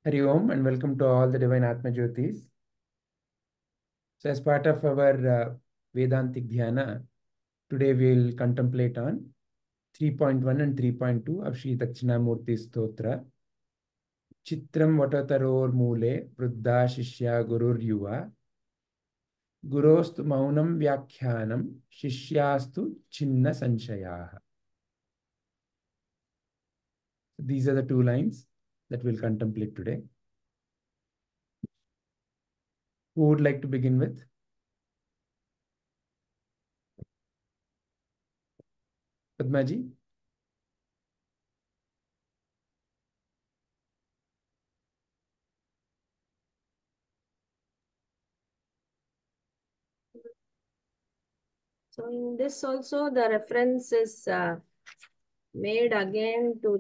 Hari Om and welcome to all the divine Atmajyotis. So as part of our Vedantic Dhyana, today we will contemplate on 3.1 and 3.2 of Sri Dakshinamurthy Stotra. Citram Vatta-Taror-Muule, Vrddhaah Shissyaa Gurur-Yuvaa, Guros-Tu Maunam Vyaakhyaanam, Shissyaas-Tuc-Chinna-Samshayaah. These are the two lines that we'll contemplate today. Who would like to begin with? Padmaji? So in this also the reference is made again to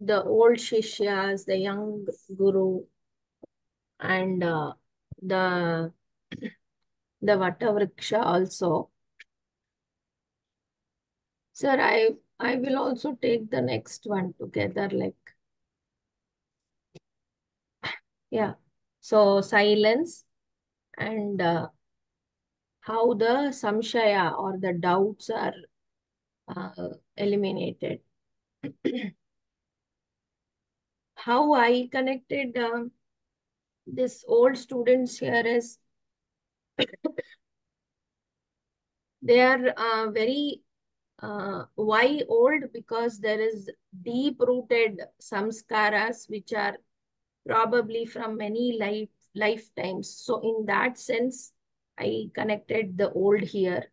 the old Shishyas, the young Guru, and the Vatta-Vriksha also. Sir, I will also take the next one together, like, yeah. So silence and how the samshaya or the doubts are eliminated. How I connected this old students here is they are very why old? Because there is deep-rooted samskaras which are probably from many lifetimes. So in that sense, I connected the old here.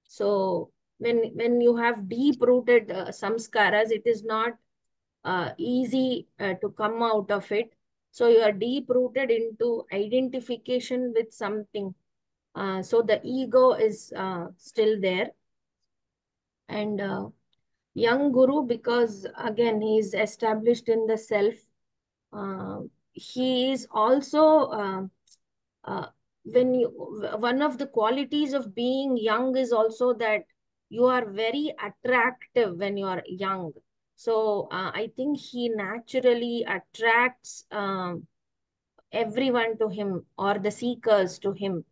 So when you have deep-rooted samskaras, it is not easy to come out of it. So you are deep-rooted into identification with something. So the ego is still there. And young Guru, because again, he is established in the self. He is also, one of the qualities of being young is also that you are very attractive when you are young. So I think he naturally attracts everyone to him or the seekers to him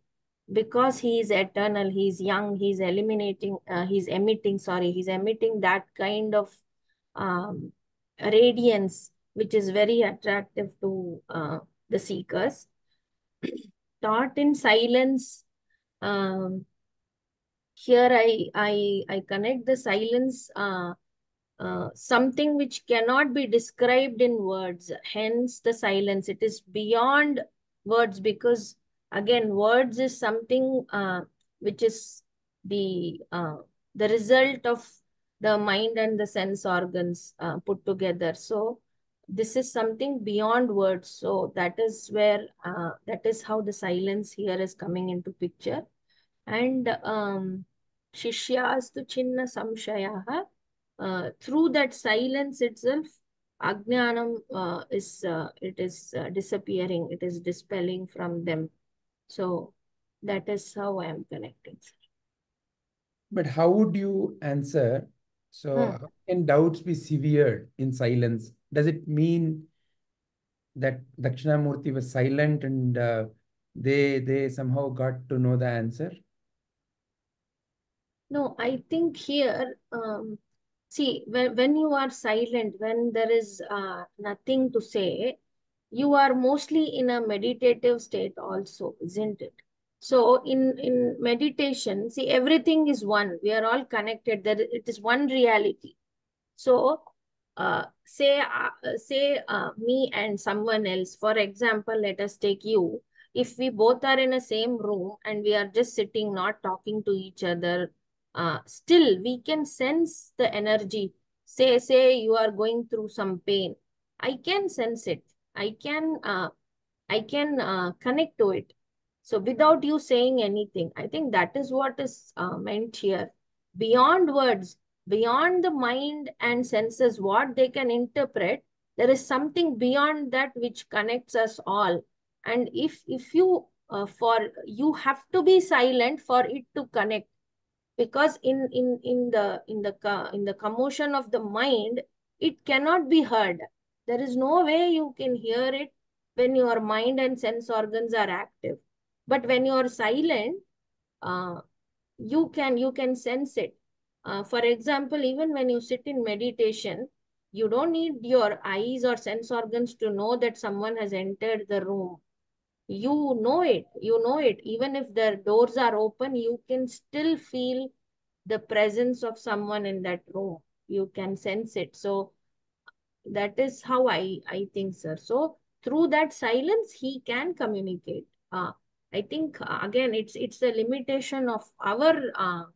because he is eternal, he is young, he's emitting that kind of radiance, which is very attractive to the seekers. Taught in silence, here I connect the silence, something which cannot be described in words, hence the silence. It is beyond words because again words is something which is the result of the mind and the sense organs put together. So this is something beyond words. So that is where that is how the silence here is coming into picture. And Shissyaas-Tuc-Chinna-Samshayaah, through that silence itself, Ajnanam is disappearing, it is dispelling from them. So that is how I am connecting. But how would you answer? So, how can doubts be severed in silence? Does it mean that Dakshinamurti was silent and they somehow got to know the answer? No, I think here, see, when you are silent, when there is nothing to say, you are mostly in a meditative state also, isn't it? So in meditation, see, everything is one. We are all connected. It is one reality. So say me and someone else. For example, let us take you. If we both are in a same room and we are just sitting, not talking to each other, still we can sense the energy. Say you are going through some pain. I can sense it. I can connect to it. So without you saying anything, I think that is what is meant here. Beyond words, beyond the mind and senses, what they can interpret, there is something beyond that which connects us all. And if you for you have to be silent for it to connect, because in the commotion of the mind, it cannot be heard. There is no way you can hear it when your mind and sense organs are active. But when you are silent, uh, you can sense it. For example, even when you sit in meditation, you don't need your eyes or sense organs to know that someone has entered the room. You know it. You know it. Even if the doors are open, you can still feel the presence of someone in that room. You can sense it. So that is how I think, sir. So through that silence, he can communicate. I think again, it's a limitation of our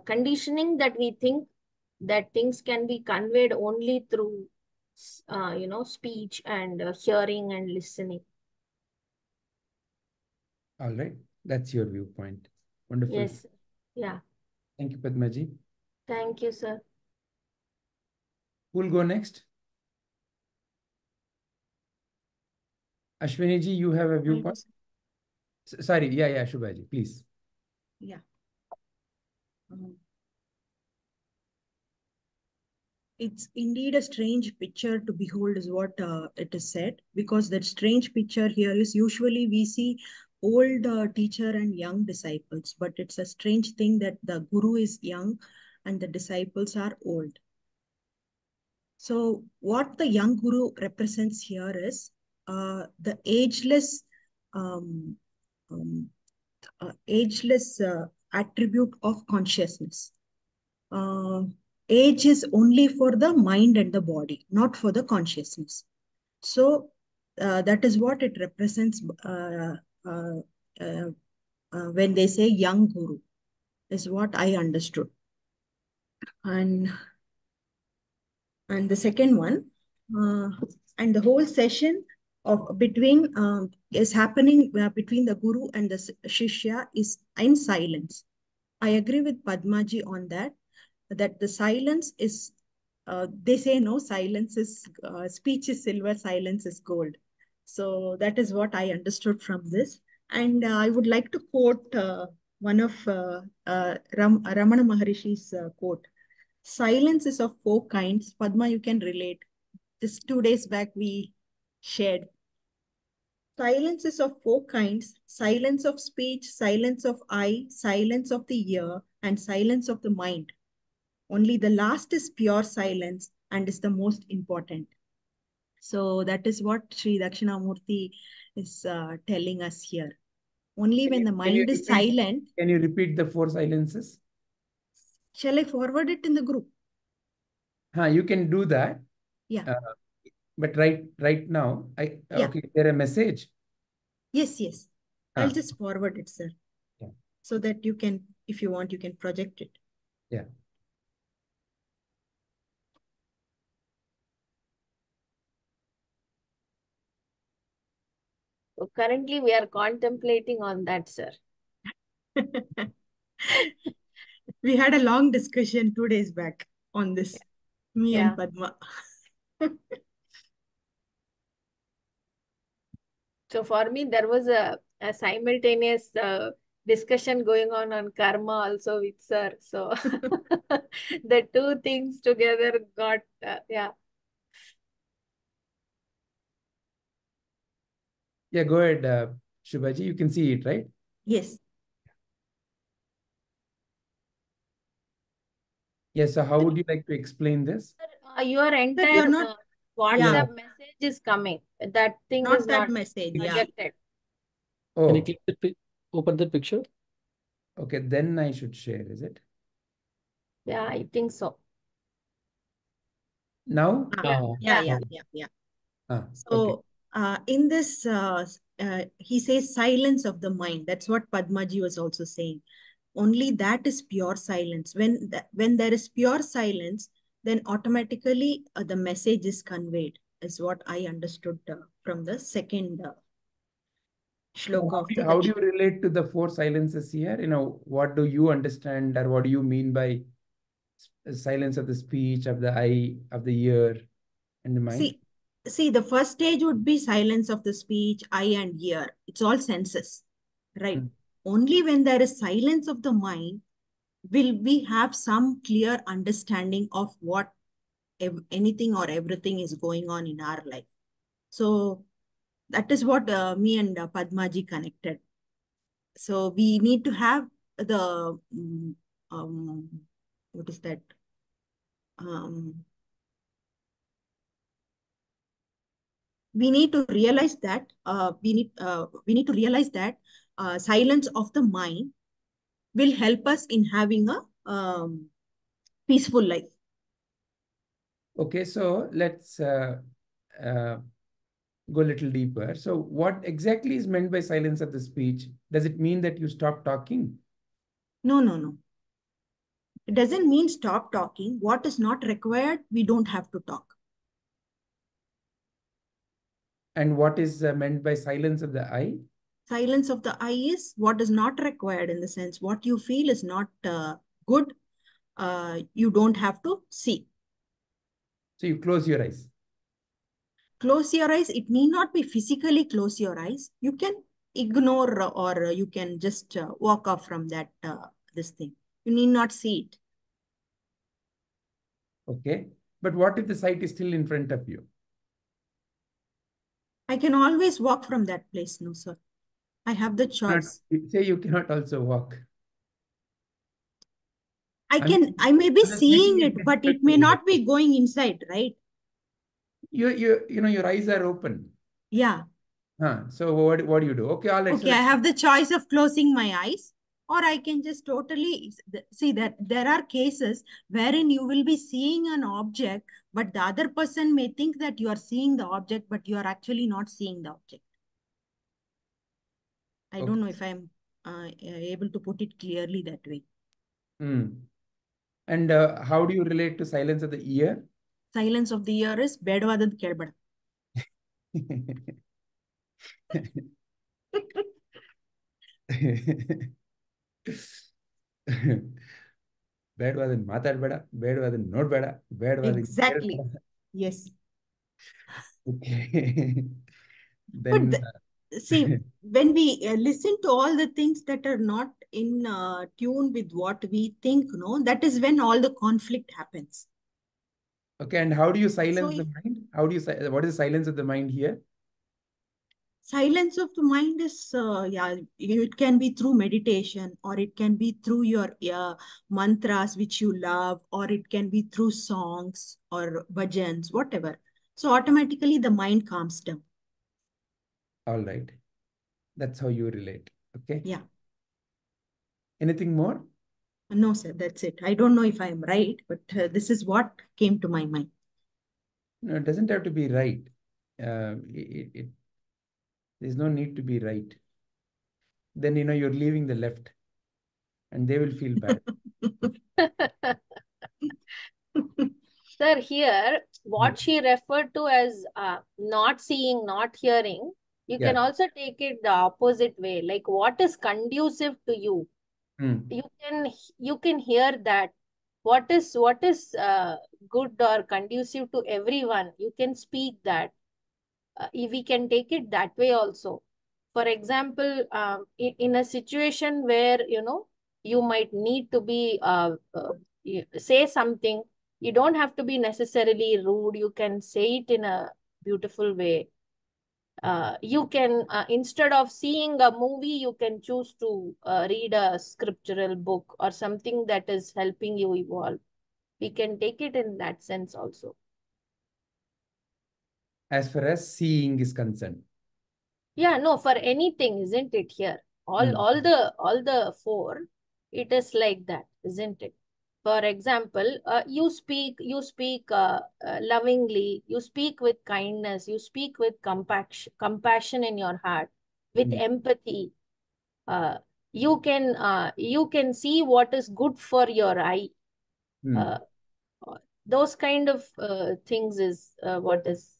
conditioning that we think that things can be conveyed only through speech and hearing and listening. All right. That's your viewpoint. Wonderful. Yes. Yeah. Thank you, Padmaji. Thank you, sir. Who will go next? Ashwini ji, you have a viewpoint? Sorry. Yeah, Shubhaji, please. Yeah. It's indeed a strange picture to behold, is what it is said, because that strange picture here is usually we see old teacher and young disciples, but it's a strange thing that the guru is young and the disciples are old. So what the young guru represents here is the ageless attribute of consciousness. Age is only for the mind and the body, not for the consciousness. So that is what it represents when they say young guru, is what I understood. And the second one, and the whole session of between is happening between the guru and the shishya is in silence. I agree with Padmaji on that the silence is, they say no, silence is, speech is silver, silence is gold. So that is what I understood from this. And I would like to quote one of Ramana Maharishi's quote. Silence is of four kinds. Padma, you can relate. Just 2 days back, we shared. Silence is of four kinds: silence of speech, silence of eye, silence of the ear, and silence of the mind. Only the last is pure silence and is the most important. So that is what Sri Dakshinamurthy is telling us here. Only when the mind is silent. Can you repeat the four silences? Shall I forward it in the group? You can do that. Yeah. But right now, okay, is there a message? Yes. I'll just forward it, sir. Yeah. So that you can, if you want, you can project it. Yeah. So currently we are contemplating on that, sir. We had a long discussion 2 days back on this, me and Padma. So for me, there was a simultaneous discussion going on karma also with sir. So the two things together got, Yeah, go ahead, Shubhaji. You can see it, right? Yes. Yes, so how would you like to explain this? Your entire WhatsApp message is coming. That thing not is that not message. projected. Oh. Can you click the open the picture? Okay, then I should share, is it? Yeah, I think so. Now? Yeah. So in this, he says silence of the mind. That's what Padmaji was also saying. Only that is pure silence. When there is pure silence, then automatically the message is conveyed, is what I understood from the second shloka. How do you relate to the four silences here? What do you understand, or what do you mean by silence of the speech, of the eye, of the ear, and the mind? See, the first stage would be silence of the speech, eye and ear. It's all senses, right? Only when there is silence of the mind will we have some clear understanding of what anything or everything is going on in our life. So that is what me and Padmaji connected. So we need to have the, what is that? We need to realize that we need to realize that silence of the mind will help us in having a peaceful life. Okay, so let's go a little deeper. So what exactly is meant by silence of the speech? Does it mean that you stop talking? No, no, no. It doesn't mean stop talking. What is not required, we don't have to talk. And what is meant by silence of the eye? Silence of the eye is what is not required, in the sense what you feel is not good. You don't have to see. So you close your eyes. Close your eyes. It need not be physically close your eyes. You can ignore or you can just walk off from that this thing. You need not see it. Okay. But what if the sight is still in front of you? I can always walk from that place. No, sir. I have the choice. Say you cannot also walk. I may be seeing it, but it may not be going inside, right? Your eyes are open. Yeah. So what do you do? Okay, all right. Okay, I have the choice of closing my eyes, or I can just totally see that there are cases wherein you will be seeing an object, but the other person may think that you are seeing the object, but you are actually not seeing the object. I don't know if I'm able to put it clearly that way. And how do you relate to silence of the ear? Silence of the ear is bedvadad kelbada. ಬೇಡವಾದನ್ ಮಾತಾಡಬೇಡ, ಬೇಡವಾದನ್ ನೋಡಬೇಡ, ಬೇಡವಾದನ್ Exactly. Yes. Okay. Then see, when we listen to all the things that are not in tune with what we think, no, that is when all the conflict happens. Okay, and how do you silence So the mind? How do you what is the silence of the mind here? Silence of the mind is yeah, it can be through meditation, or it can be through your mantras which you love, or it can be through songs or bhajans, whatever. So automatically the mind calms down. All right. That's how you relate. Okay. Yeah. Anything more? No, sir, that's it. I don't know if I am right, but this is what came to my mind. No, it doesn't have to be right. There's no need to be right. Then, you're leaving the left and they will feel bad. Sir, here, what she referred to as not seeing, not hearing, you can also take it the opposite way. Like, what is conducive to you? You can hear that. What is good or conducive to everyone? You can speak that. We can take it that way also. For example, in a situation where you might need to be say something, you don't have to be necessarily rude. You can say it in a beautiful way. You can instead of seeing a movie, you can choose to read a scriptural book or something that is helping you evolve. We can take it in that sense also. As far as seeing is concerned. Yeah, no, for anything, isn't it here? All the four, it is like that, isn't it? For example, you speak lovingly, you speak with kindness, you speak with compassion in your heart, with empathy. You can see what is good for your eye. Those kind of things is what is.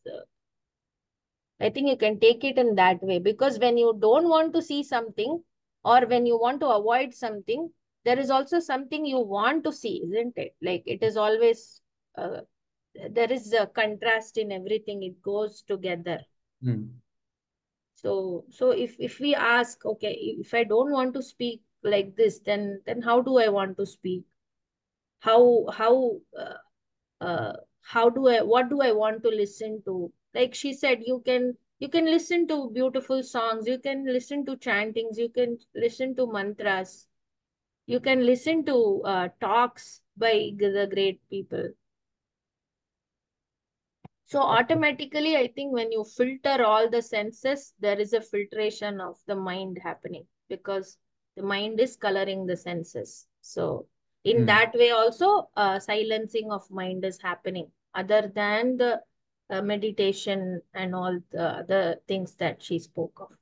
I think you can take it in that way, because when you don't want to see something, or when you want to avoid something, there is also something you want to see, isn't it? Like it is always, there is a contrast in everything. It goes together. So if we ask, okay, if I don't want to speak like this, then how do I want to speak? How what do I want to listen to? Like she said, you can listen to beautiful songs, you can listen to chantings, you can listen to mantras, you can listen to talks by the great people. So automatically, I think when you filter all the senses, there is a filtration of the mind happening because the mind is coloring the senses. So in that way also, silencing of mind is happening other than the meditation and all the other things that she spoke of.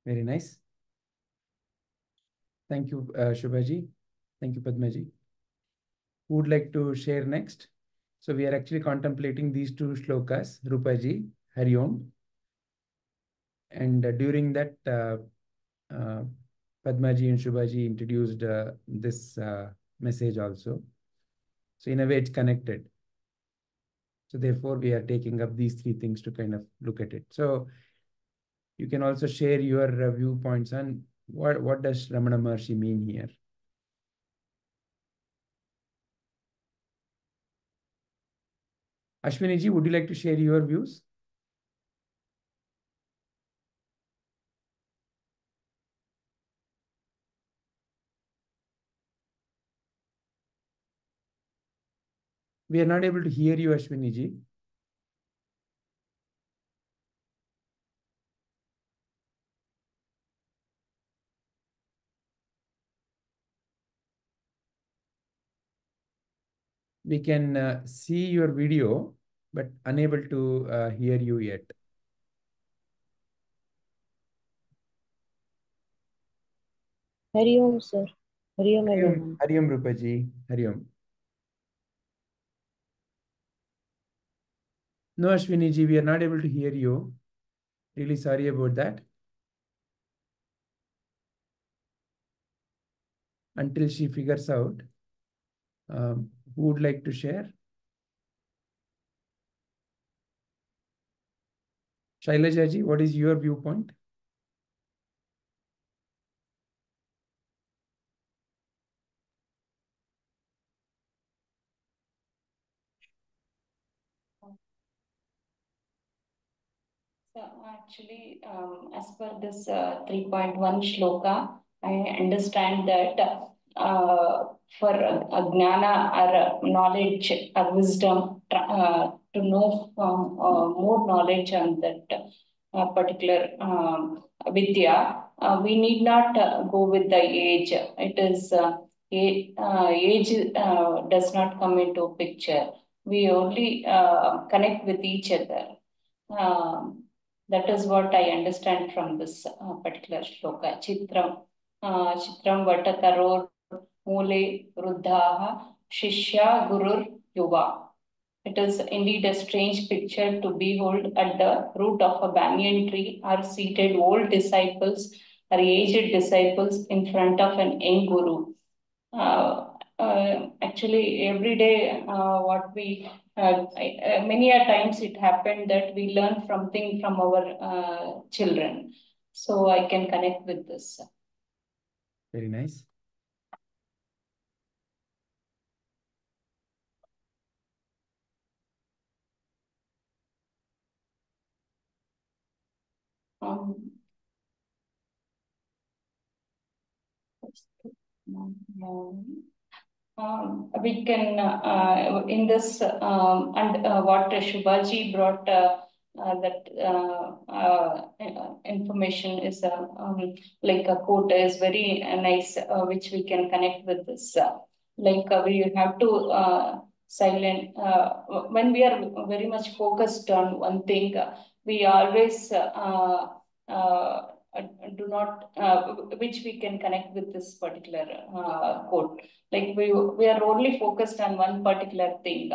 Very nice. Thank you, Shubhaji. Thank you, Padmaji. Who would like to share next? So we are actually contemplating these two shlokas, Rupaji, Hari Om. And during that, Padmaji and Shubhaji introduced this message also. So in a way, it's connected. So therefore, we are taking up these three things to kind of look at it. So you can also share your viewpoints on what does Ramana Maharshi mean here. Ashwini ji, would you like to share your views? We are not able to hear you, Ashwini ji. We can see your video, but unable to hear you yet. Hari Om, sir. Hari Om, everyone. Hari Om, Rupaji. Hari Om. No, Ashwini ji, we are not able to hear you. Really sorry about that. Until she figures out, who would like to share? Shailaja ji, what is your viewpoint? So actually, as per this 3.1 shloka, I understand that for jnana or knowledge or wisdom, to know more knowledge on that particular vidya, we need not go with the age. It is age does not come into picture. We only connect with each other. That is what I understand from this particular shloka. Citram Vatta-Taror-Muule Vrddhaah Shissyaa Gurur-Yuvaa. It is indeed a strange picture to behold. At the root of a banyan tree are seated old disciples or aged disciples in front of an young guru. Actually, every day, what we many a times it happened that we learn something from our children. So I can connect with this. Very nice. We can in this and what Shubhaji brought that information is like a quote is very nice, which we can connect with this. Like we have to silent when we are very much focused on one thing, we always do not which we can connect with this particular quote. Like we are only focused on one particular thing.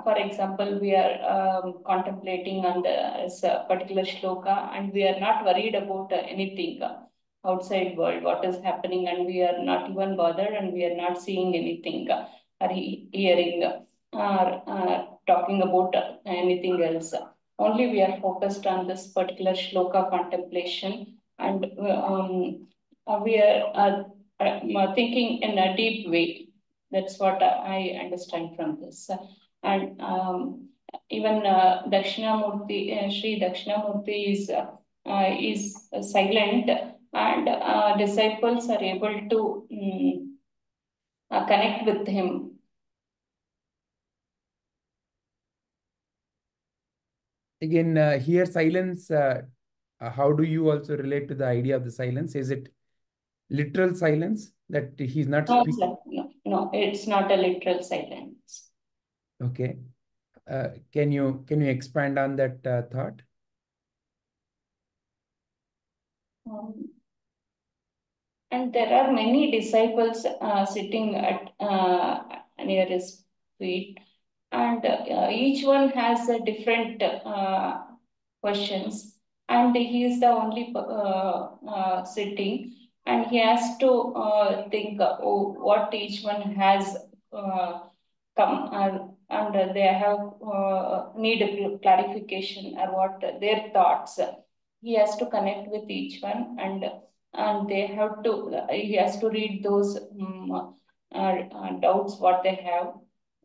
For example, we are contemplating on this particular shloka, and we are not worried about anything outside world, what is happening, and we are not even bothered, and we are not seeing anything or hearing or talking about anything else. Only we are focused on this particular shloka contemplation, and we are thinking in a deep way. That's what I understand from this. And even Dakshinamurthy, Sri Dakshinamurthy is silent, and disciples are able to connect with him. Again, here silence, how do you also relate to the idea of the silence? Is it literal silence that he's not No, speaking? sir, no, it's not a literal silence. Okay. Can you expand on that thought? And there are many disciples sitting at near his feet, and each one has a different questions, and he is the only sitting, and he has to think what each one has come, and they have need a clarification or what their thoughts. He has to connect with each one, and they have to, he has to read those doubts what they have.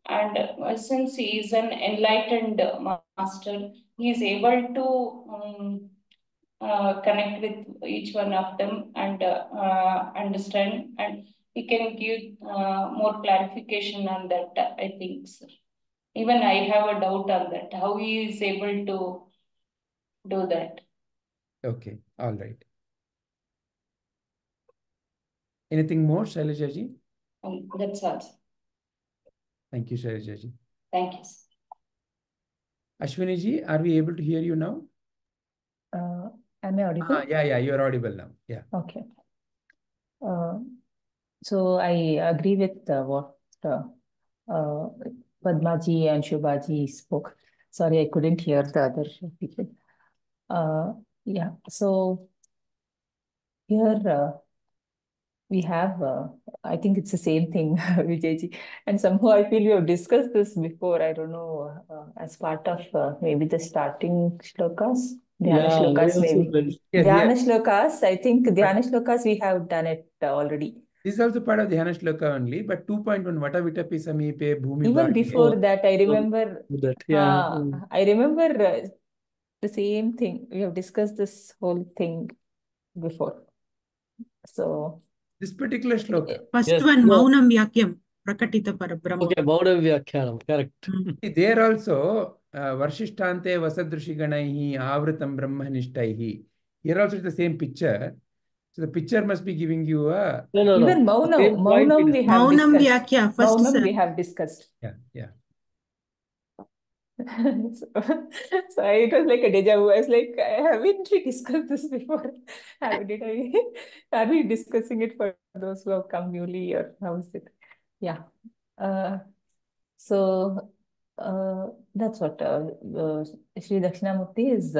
And since he is an enlightened master, he is able to connect with each one of them and understand, and he can give more clarification on that, I think, sir. Even I have a doubt on that, how he is able to do that. Okay, all right. Anything more, Shailaja ji? That's all, sir. Thank you, Shailaja ji. Thank you, sir. Ashwini ji, are we able to hear you now? Am I audible? Yeah, you're audible now. Yeah. Okay. So I agree with what Padmaji and Shubhaji spoke. Sorry, I couldn't hear the other people. Yeah, so here we have, I think it's the same thing, Vijayji. And somehow I feel we have discussed this before. I don't know, as part of maybe the starting shlokas. Dhyana shlokas, maybe. Yes, Dhyana shlokas, I think Dhyana shlokas we have done it already. This is also part of Dhyana shloka only, but 2.1 Vata Vitapi Samipe Bhumi Even Bhagi. before that, I remember That, yeah. I remember the same thing. We have discussed this whole thing before. So this particular shloka. First Yes, one, no. Maunam Vyaakhyaanam, Prakatita Parabrahma. Okay, Maunam Vyaakhyaanam, correct. There also, Varshishthante Vasadrushi Avritam Brahmanishtai. Here also it's the same picture. So the picture must be giving you a... No. even Maunam we have Maunam discussed. Vyaakhya, first Maunam sir. we have discussed. Yeah. So it was like a deja vu. I was like, haven't we discussed this before? Are we discussing it for those who have come newly, or how is it? Yeah. So that's what Sri Dakshinamurthy is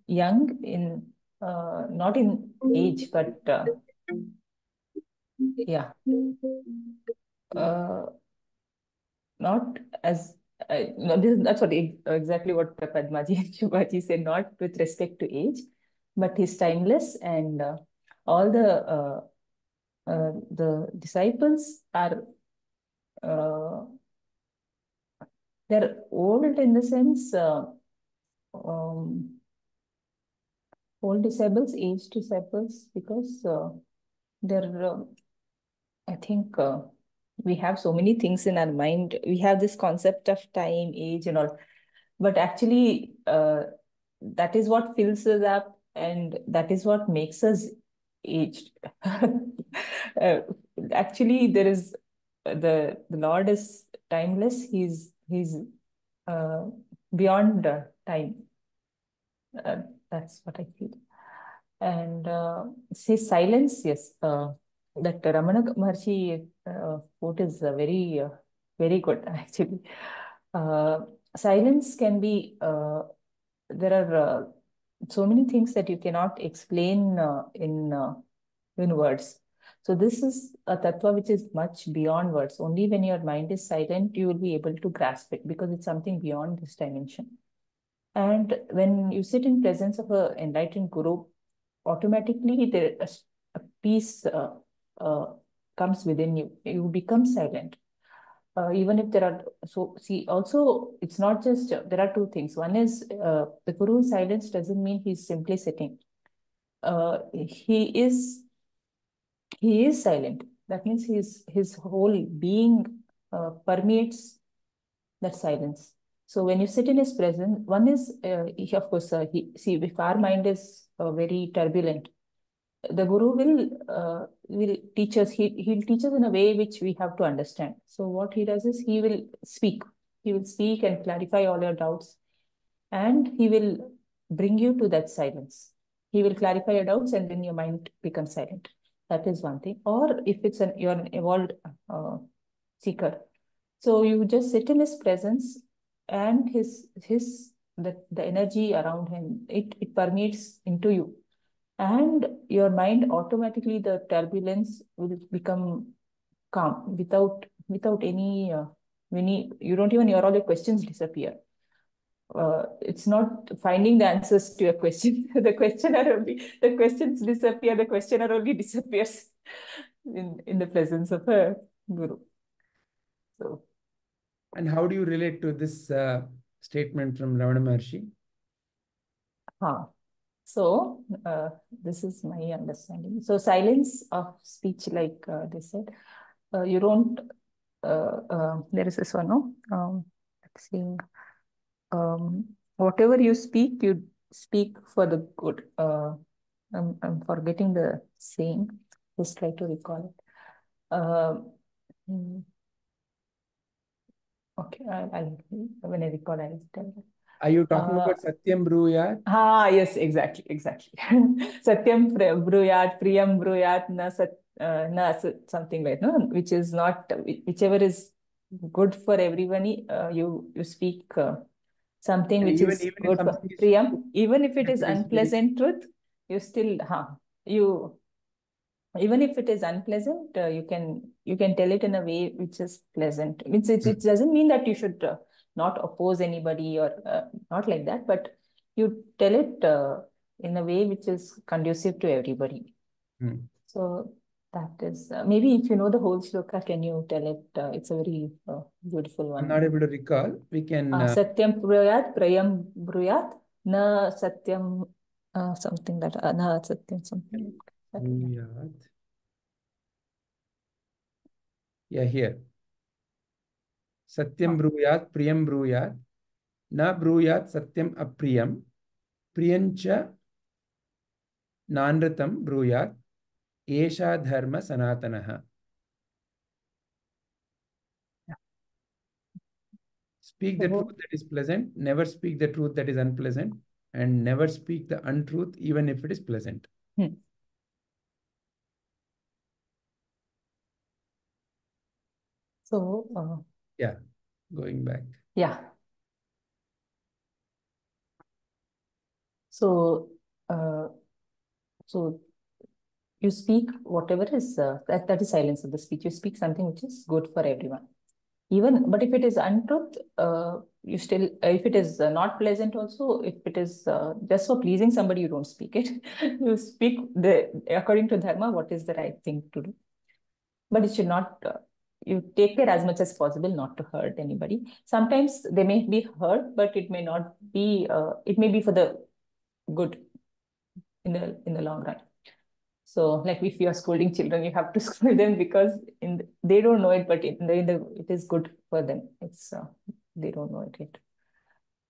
young in not in age, but yeah. Not as no, that's what exactly what Padmaji and Shubhaji said, not with respect to age, but he's timeless, and all the disciples are they're old in the sense old disciples, aged disciples, because they're I think we have so many things in our mind. We have this concept of time, age, and all, but actually, that is what fills us up, and that is what makes us aged. Actually, there is the Lord is timeless. He's beyond time. That's what I feel. And his silence, yes. That Ramana Maharshi quote is very, very good, actually. Silence can be, there are so many things that you cannot explain in words. So this is a tattva which is much beyond words. Only when your mind is silent, you will be able to grasp it, because it's something beyond this dimension. And when you sit in presence of an enlightened guru, automatically there is a peace comes within you. You become silent. Even if there are, so see, also, it's not just, there are two things. One is the Guru's silence doesn't mean he's simply sitting. He is silent. That means his whole being permeates that silence. So when you sit in his presence, one is, of course, see, if our mind is very turbulent, the Guru will teach us. He'll teach us in a way which we have to understand. So what he does is he will speak. He will speak and clarify all your doubts, and he will bring you to that silence. He will clarify your doubts, and then your mind becomes silent. That is one thing. Or if you're an evolved seeker, so you just sit in his presence, and the energy around him, it permeates into you, and your mind automatically, the turbulence will become calm without any you don't even, your all your questions disappear. It's not finding the answers to your question. The questions disappear. The questioner only disappears in the presence of a guru. So, and how do you relate to this statement from Ramana Maharshi? So this is my understanding. So silence of speech, like they said, you don't. There is this one, no? Saying, whatever you speak for the good. I'm forgetting the saying. Just try to recall it. Okay, when I recall, I'll tell you. Are you talking about Satyam Bruyat? Yes, exactly. Satyam Bruyat, Priyam Bruyat, something like, no, which is not, whichever is good for everybody, you speak something which is good for Priyam. Even if it is unpleasant truth, you still, even if it is unpleasant, you can tell it in a way which is pleasant. It doesn't mean that you should not oppose anybody or not like that, but you tell it in a way which is conducive to everybody. So that is, maybe if you know the whole shloka, can you tell it? It's a very beautiful one. I'm not able to recall. We can... Satyam Bruyat, Prayam Bruyat, Na Satyam, something that, Na Satyam, something like that. Yeah, here. Satyam Bruyat, Priyam Bruyat, Na Bruyat Satyam Apriyam, Priyancha Nanratam Bruyat, Esha Dharma Sanatanaha. Speak the truth that is pleasant, never speak the truth that is unpleasant, and never speak the untruth even if it is pleasant. So, yeah, going back. Yeah. So, you speak whatever is, that is silence of the speech. You speak something which is good for everyone. But if it is untruth, you still, if it is not pleasant also, if it is just for pleasing somebody, you don't speak it. You speak according to dharma, what is the right thing to do. But it should not, you take care as much as possible not to hurt anybody. Sometimes they may be hurt, but it may not be, it may be for the good in the long run. So, like if you are scolding children, you have to scold them because they don't know it, but it is good for them. It's they don't know it yet.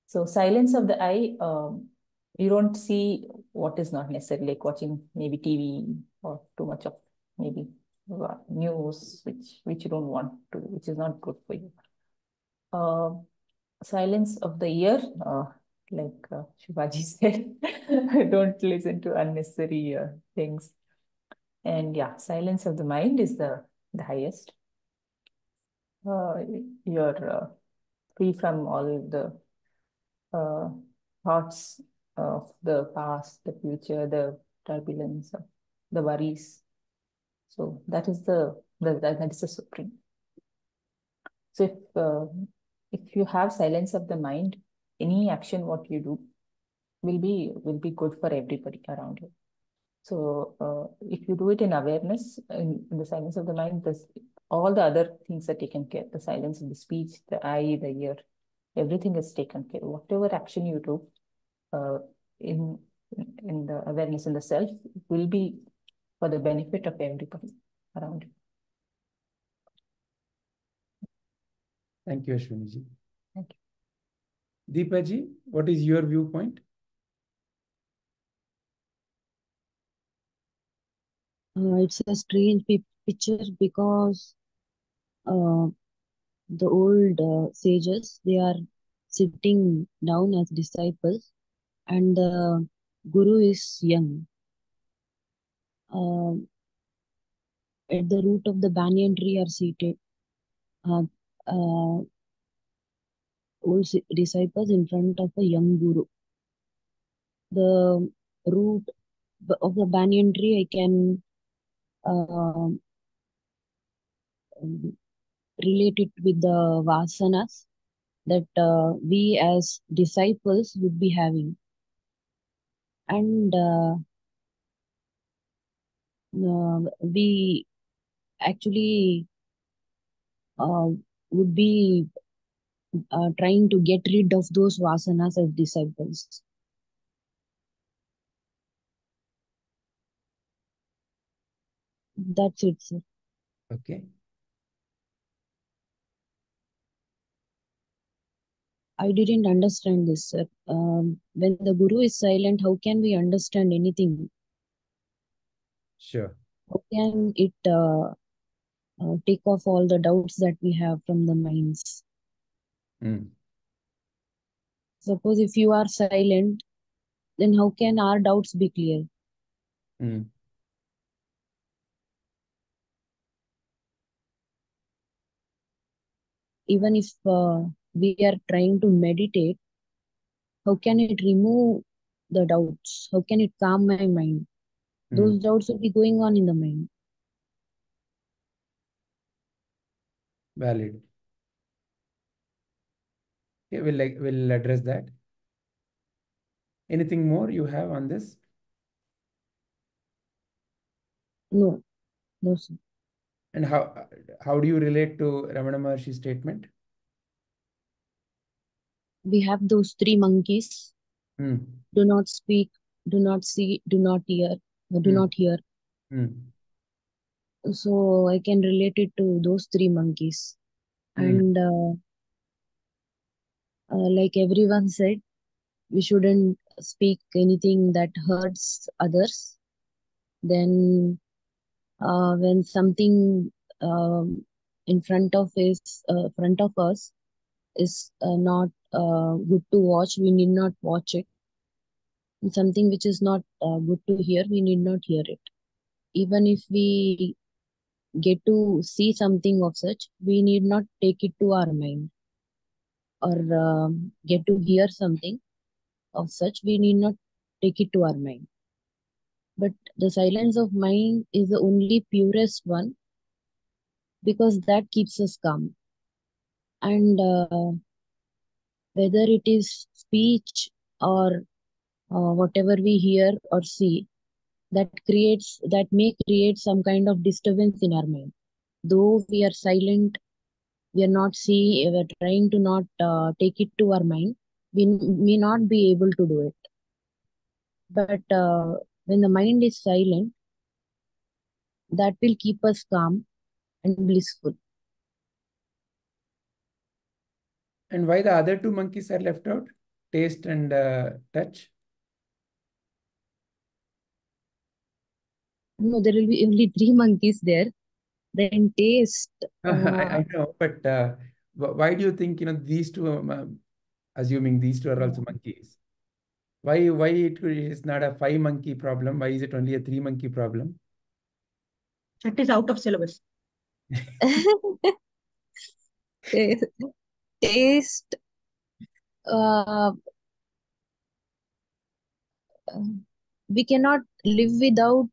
So, silence of the eye, you don't see what is not necessary, like watching maybe TV or too much of maybe news, which you don't want to, which is not good for you. Silence of the ear, like Shivaji said, don't listen to unnecessary things. And yeah, silence of the mind is the highest. You're free from all the thoughts of the past, the future, the turbulence, the worries. So that is the supreme. So if you have silence of the mind, any action what you do will be good for everybody around you. So if you do it in awareness, in the silence of the mind, all the other things are taken care. The silence of the speech, the eye, the ear, everything is taken care. Whatever action you do uh, in the awareness in the self will be for the benefit of everybody around you. Thank you, Ashwini-ji. Thank you. Deepa-ji, what is your viewpoint? It's a strange picture because the old sages, they are sitting down as disciples, and the guru is young. At the root of the banyan tree are seated old disciples in front of a young guru. The root of the banyan tree, I can relate it with the vasanas that we as disciples would be having. And we actually would be trying to get rid of those vasanas as disciples. That's it, sir. Okay. I didn't understand this, sir. When the guru is silent, how can we understand anything? Sure. How can it take off all the doubts that we have from the minds? Suppose if you are silent, then how can our doubts be clear? Even if we are trying to meditate, how can it remove the doubts? How can it calm my mind? Those doubts will be going on in the mind. Valid. Okay, we'll address that. Anything more you have on this? No, no, sir. And how do you relate to Ramana Maharshi's statement? We have those three monkeys. Do not speak, do not see, do not hear, do not hear. So I can relate it to those three monkeys. And like everyone said, we shouldn't speak anything that hurts others. Then when something in front of us is not good to watch, we need not watch it. And something which is not good to hear, we need not hear it. Even if we get to see something of such, we need not take it to our mind. Or get to hear something of such, we need not take it to our mind. But the silence of mind is the only purest one, because that keeps us calm. And whether it is speech or whatever we hear or see, that may create some kind of disturbance in our mind. Though we are silent, we are trying to not take it to our mind, we may not be able to do it. But when the mind is silent, that will keep us calm and blissful. And why the other two monkeys are left out? Taste and touch? No, there will be only three monkeys there. Then taste. I know, but why do you think these two? Assuming these two are also monkeys, why it is not a 5-monkey problem? Why is it only a 3-monkey problem? That is out of syllabus. Taste. We cannot live without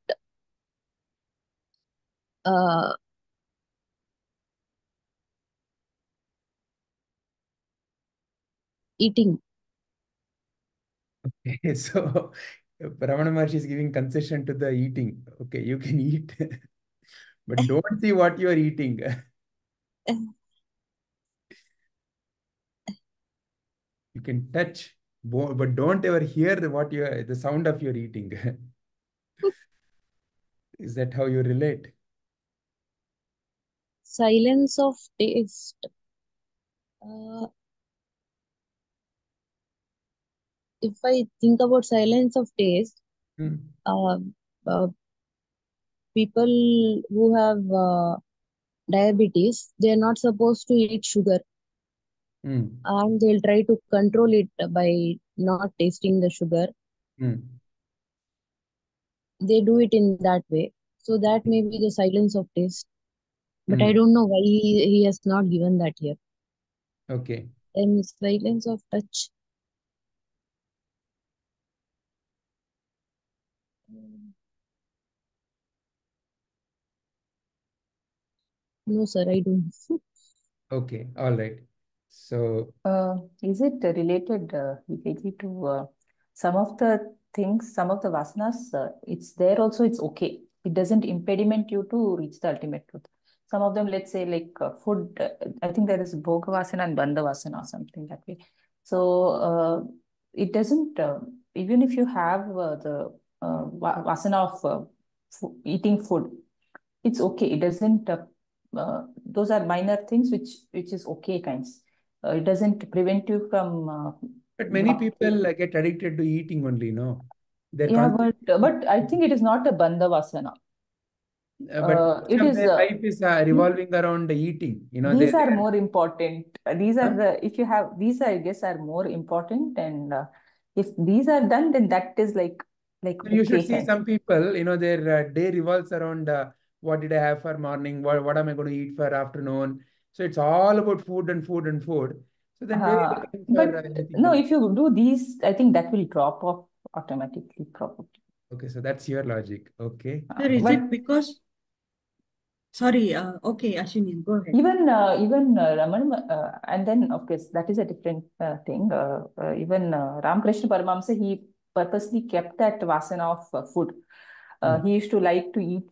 eating. Okay, so Ramana Maharshi is giving concession to the eating. Okay, you can eat, but don't see what you are eating. You can touch, but don't ever hear the sound of your eating. Is that how you relate? Silence of taste. Uh, if I think about silence of taste, Hmm. uh, uh, people who have diabetes, they are not supposed to eat sugar, Hmm. and they'll try to control it by not tasting the sugar. Hmm. They do it in that way. So that may be the silence of taste. But I Hmm. don't know why he has not given that here. Okay. And silence of touch. No, sir, I don't. Okay. All right. So, Is it related, Vikeji, to some of the things, some of the vasanas, it's there also, it's okay. It doesn't impediment you to reach the ultimate truth. Some of them, let's say like food, I think there is Bhoga Vasana and Bandha Vasana or something that way. So it doesn't, even if you have the vasana of eating food, it's okay. It doesn't, those are minor things which is okay kinds. It doesn't prevent you from but many people get addicted to eating only, no? They're yeah, constantly, but I think it is not a bandha vasana. but most It of is their life is revolving around eating. these are more important. These are Huh? the if you have these, I guess, are more important, and if these are done, then that is like So you should okay see kind. some people, their day revolves around what did I have for morning? What am I going to eat for afternoon? So it's all about food and food and food. So then where are you looking for But anything no, else? if you do these, I think that will drop off automatically, probably. Okay, so that's your logic. Okay. Sir, is But it because, sorry, okay, Ashwini, go ahead. even Raman, and then of course that is a different thing. Even Ramakrishna Paramahamsa, he purposely kept that vasana of food. Hmm. He used to like to eat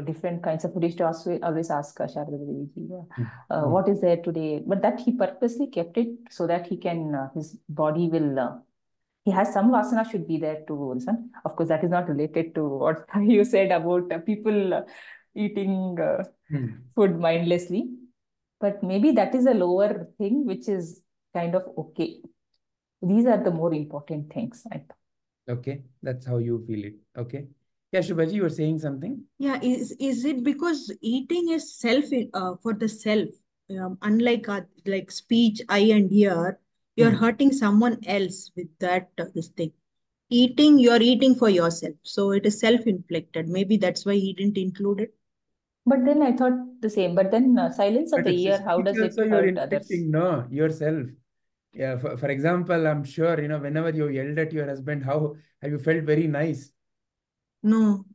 different kinds of food. He used to always ask Sharada Devi, Hmm. Hmm. what is there today? But that he purposely kept it so that he can, his body will, he has some vasana should be there to listen. Of course, that is not related to what you said about people eating Hmm. food mindlessly. But maybe that is a lower thing, which is kind of okay. These are the more important things, I think. Okay, that's how you feel it. Okay. Yeah, Shubhaji, you were saying something? Yeah, is it because eating is self for the self, unlike like speech, eye and ear, you're Hmm. hurting someone else with that this thing. Eating, you're eating for yourself, so it is self-inflicted. Maybe that's why he didn't include it. But then I thought the same. But then silence of But the it's ear, how speech does it also you're hurt others? inflicting, no, yourself. Yeah, for example, I'm sure, whenever you yelled at your husband, how have you felt very nice? No.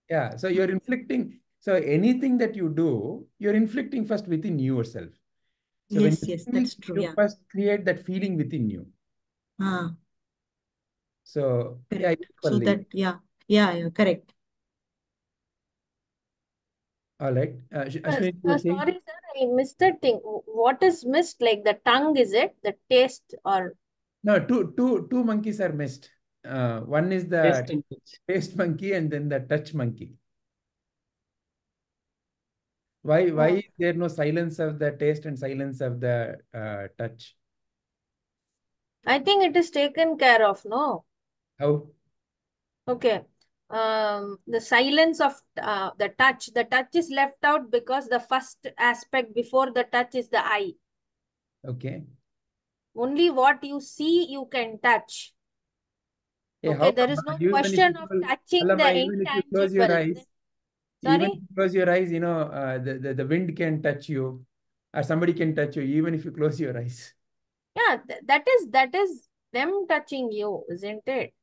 Yeah, so you're inflicting. So anything that you do, you're inflicting first within yourself. So when Yes, you yes, speak, that's true. you Yeah. first create that feeling within you. Ah, So yeah, correct. So equally. that, yeah, correct. All right. Ashwini, you were saying? Sorry, sir, I missed that thing. What is missed? Like the tongue, is it? The taste or No, two monkeys are missed. One is Taste the and touch. taste monkey and then the touch monkey. Why is there no silence of the taste and silence of the touch? I think it is taken care of, no? How? Okay. The silence of the touch is left out because the first aspect before the touch is the eye. Okay. Only what you see you can touch. Hey, Okay, how there come? is no Even if question you of close, touching the Alama, even if you close your intangible. eyes, even if Sorry? you close your eyes, the wind can touch you, or somebody can touch you, even if you close your eyes. Yeah, that is them touching you, isn't it?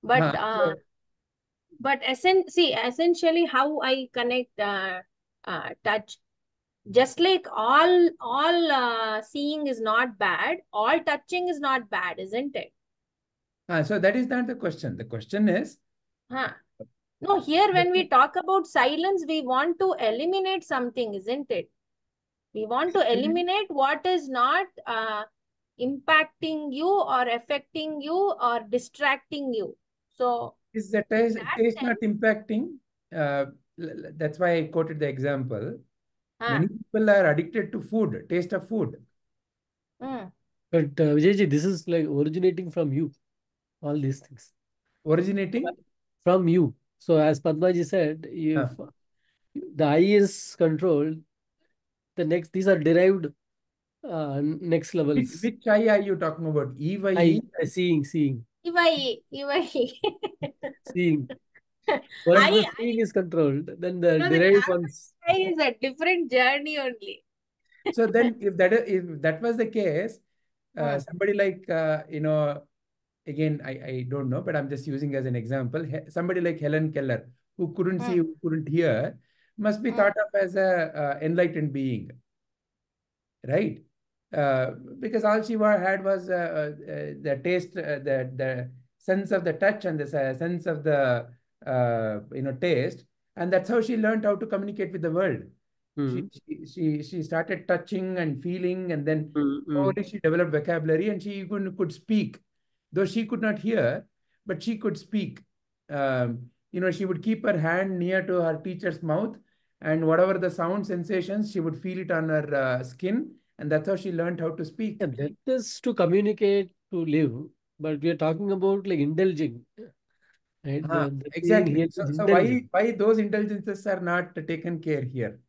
But Huh. essentially how I connect touch, just like all seeing is not bad, all touching is not bad, isn't it? So that is not the question. The question is, no, here when we talk about silence, we want to eliminate something, isn't it? We want to eliminate what is not impacting you or affecting you or distracting you. So is the taste not impacting? That's why I quoted the example. Many people are addicted to food, taste of food. But Vijayji, this is like originating from you, all these things. Originating? From you. So as Padmaji said, if the eye is controlled, these are derived next levels. Which eye are you talking about? Eye, seeing. Seeing. Once the seeing is controlled, then the derived ones. Eye is a different journey only. So then, if that was the case, somebody like again, I don't know, but I'm just using as an example. Somebody like Helen Keller, who couldn't see, who couldn't hear, must be thought of as a enlightened being, right? Because all she had was the taste, the sense of the touch and the sense of the taste, and that's how she learned how to communicate with the world. She started touching and feeling, and then slowly she developed vocabulary, and she could speak, though she could not hear, but she could speak. She would keep her hand near to her teacher's mouth, and whatever the sound sensations, she would feel it on her skin, and that's how she learned how to speak. Yeah, that is to communicate, to live, but we are talking about like indulging. Right? Exactly. So why those indulgences are not taken care here?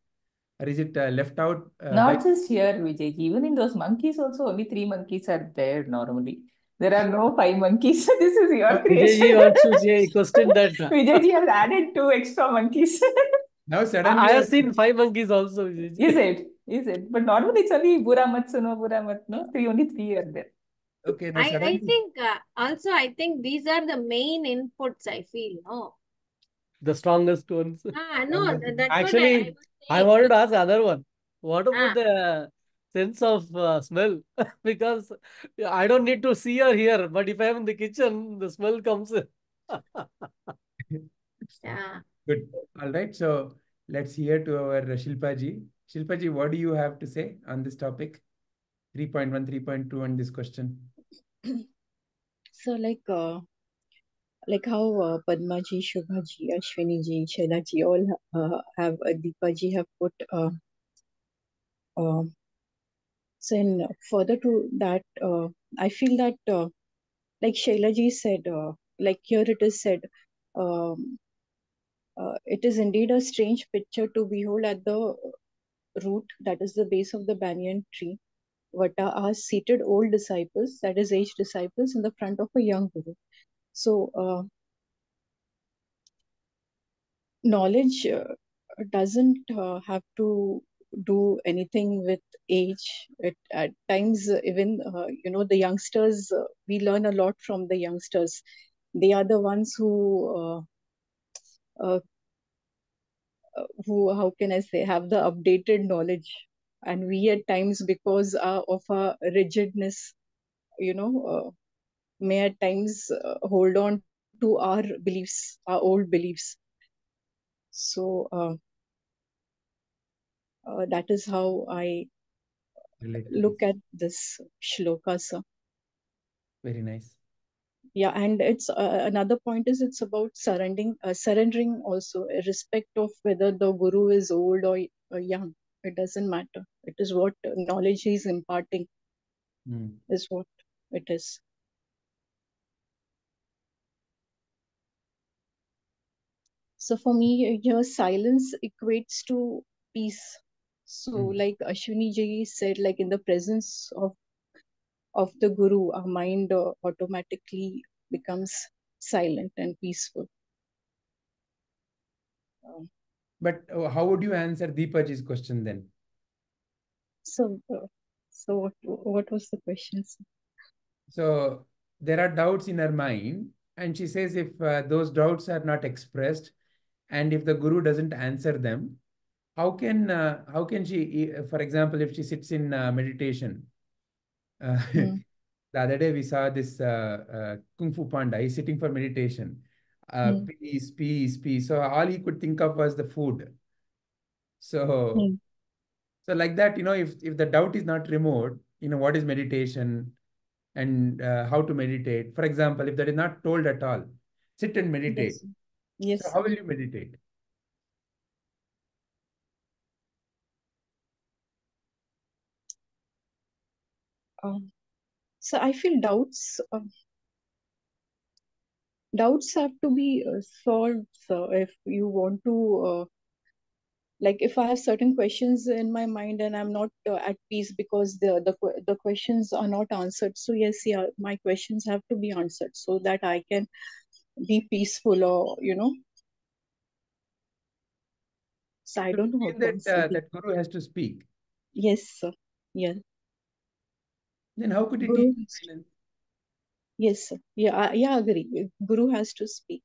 Or is it left out? Not just here, Vijay. Even in those monkeys also, only 3 monkeys are there normally. There are no 5 monkeys. This is your creation. Vijayji wants to say, question that. Vijayji has added 2 extra monkeys. Now suddenly I have seen 5 monkeys also, Vijayji. Is it? But normally it's only Bura mat suno, Bura mat no. Only 3 are there. Okay. Now I think also I think these are the main inputs, I feel. No. The strongest ones. No, that's actually, what I wanted to ask another one. What about the sense of smell? Because I don't need to see or hear, but if I am in the kitchen, the smell comes in. Yeah. Good. All right. So let's hear to our Shilpaji. Shilpaji, what do you have to say on this topic? 3.1, 3.2 on this question. So like how Padmaji, Shubhaji, Ashwiniji, Shailaji all have Deepaji have put so in further to that I feel that like Shailaji said, like here it is said, it is indeed a strange picture to behold at the root, that is the base of the banyan tree. Vatta-Taror seated old disciples, that is aged disciples, in the front of a young guru. So knowledge doesn't have to do anything with age. At times, even the youngsters, we learn a lot from the youngsters. They are the ones who how can I say, have the updated knowledge, and we at times, because of our rigidness, may at times hold on to our beliefs, our old beliefs. So that is how I look at this shloka, sir. Very nice. Yeah, and it's another point is it's about surrendering also, irrespect of whether the guru is old or young. It doesn't matter. It is what knowledge he is imparting is what it is. So for me, here silence equates to peace. So like Ashwini ji said, like in the presence of the guru, our mind automatically becomes silent and peaceful. But how would you answer Deepaji's question then? So what was the question? So there are doubts in her mind, and she says if those doubts are not expressed, and if the guru doesn't answer them, how can she, for example, if she sits in meditation, The other day we saw this Kung Fu Panda. He's sitting for meditation. Peace, peace, peace. So all he could think of was the food. So, so like that, if the doubt is not removed, what is meditation and how to meditate. For example, if that is not told at all, sit and meditate. Yes. So how will you meditate? So I feel doubts have to be solved. So if you want to, like, if I have certain questions in my mind and I'm not at peace because the questions are not answered. So yes, yeah, my questions have to be answered so that I can be peaceful, or So I don't know how to answer that Guru has to speak. Yes, sir. Yeah. Then how could he Guru teach silence? Yes, sir. Yeah, I agree. Guru has to speak.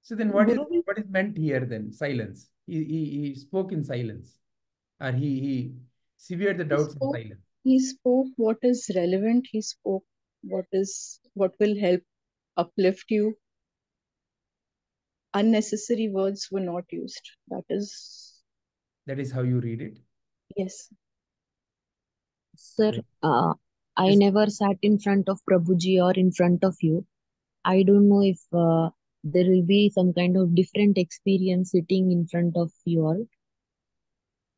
So then what Guru is meant here then? Silence. He spoke in silence. Or he severed the doubts in silence. He spoke what is relevant. He spoke what will help uplift you. Unnecessary words were not used. That is how you read it? Yes. Sir, I never sat in front of Prabhuji or in front of you. I don't know if there will be some kind of different experience sitting in front of you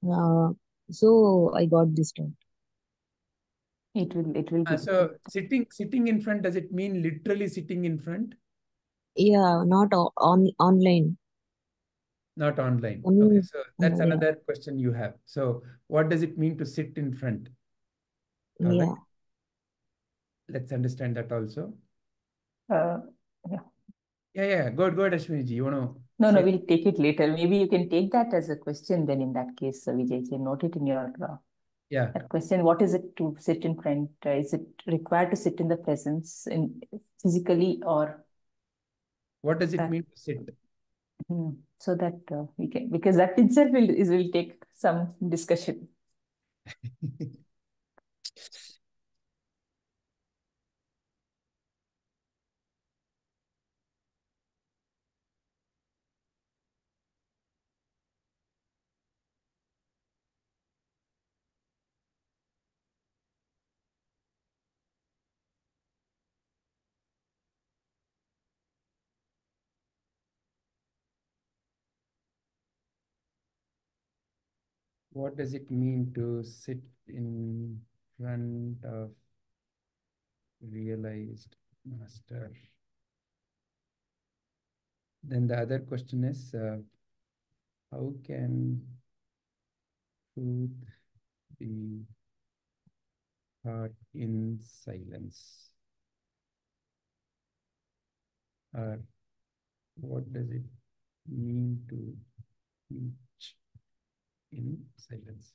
all. So I got this doubt. It will be. So sitting in front, does it mean literally sitting in front? Yeah, not online. Not online. Only, Okay, so that's yeah. another question you have. So what does it mean to sit in front? All Yeah. right. Let's understand that also. Yeah. Yeah. Go ahead, Ashwini ji. You want to? No, we'll take it later. Maybe you can take that as a question then in that case, Vijay. Note it in your that question. What is it to sit in front? Is it required to sit in the presence physically, or what does it mean to sit? So that we can, because that itself will take some discussion. What does it mean to sit in front of realized master? Then the other question is, how can truth be taught in silence? Or what does it mean to teach in silence?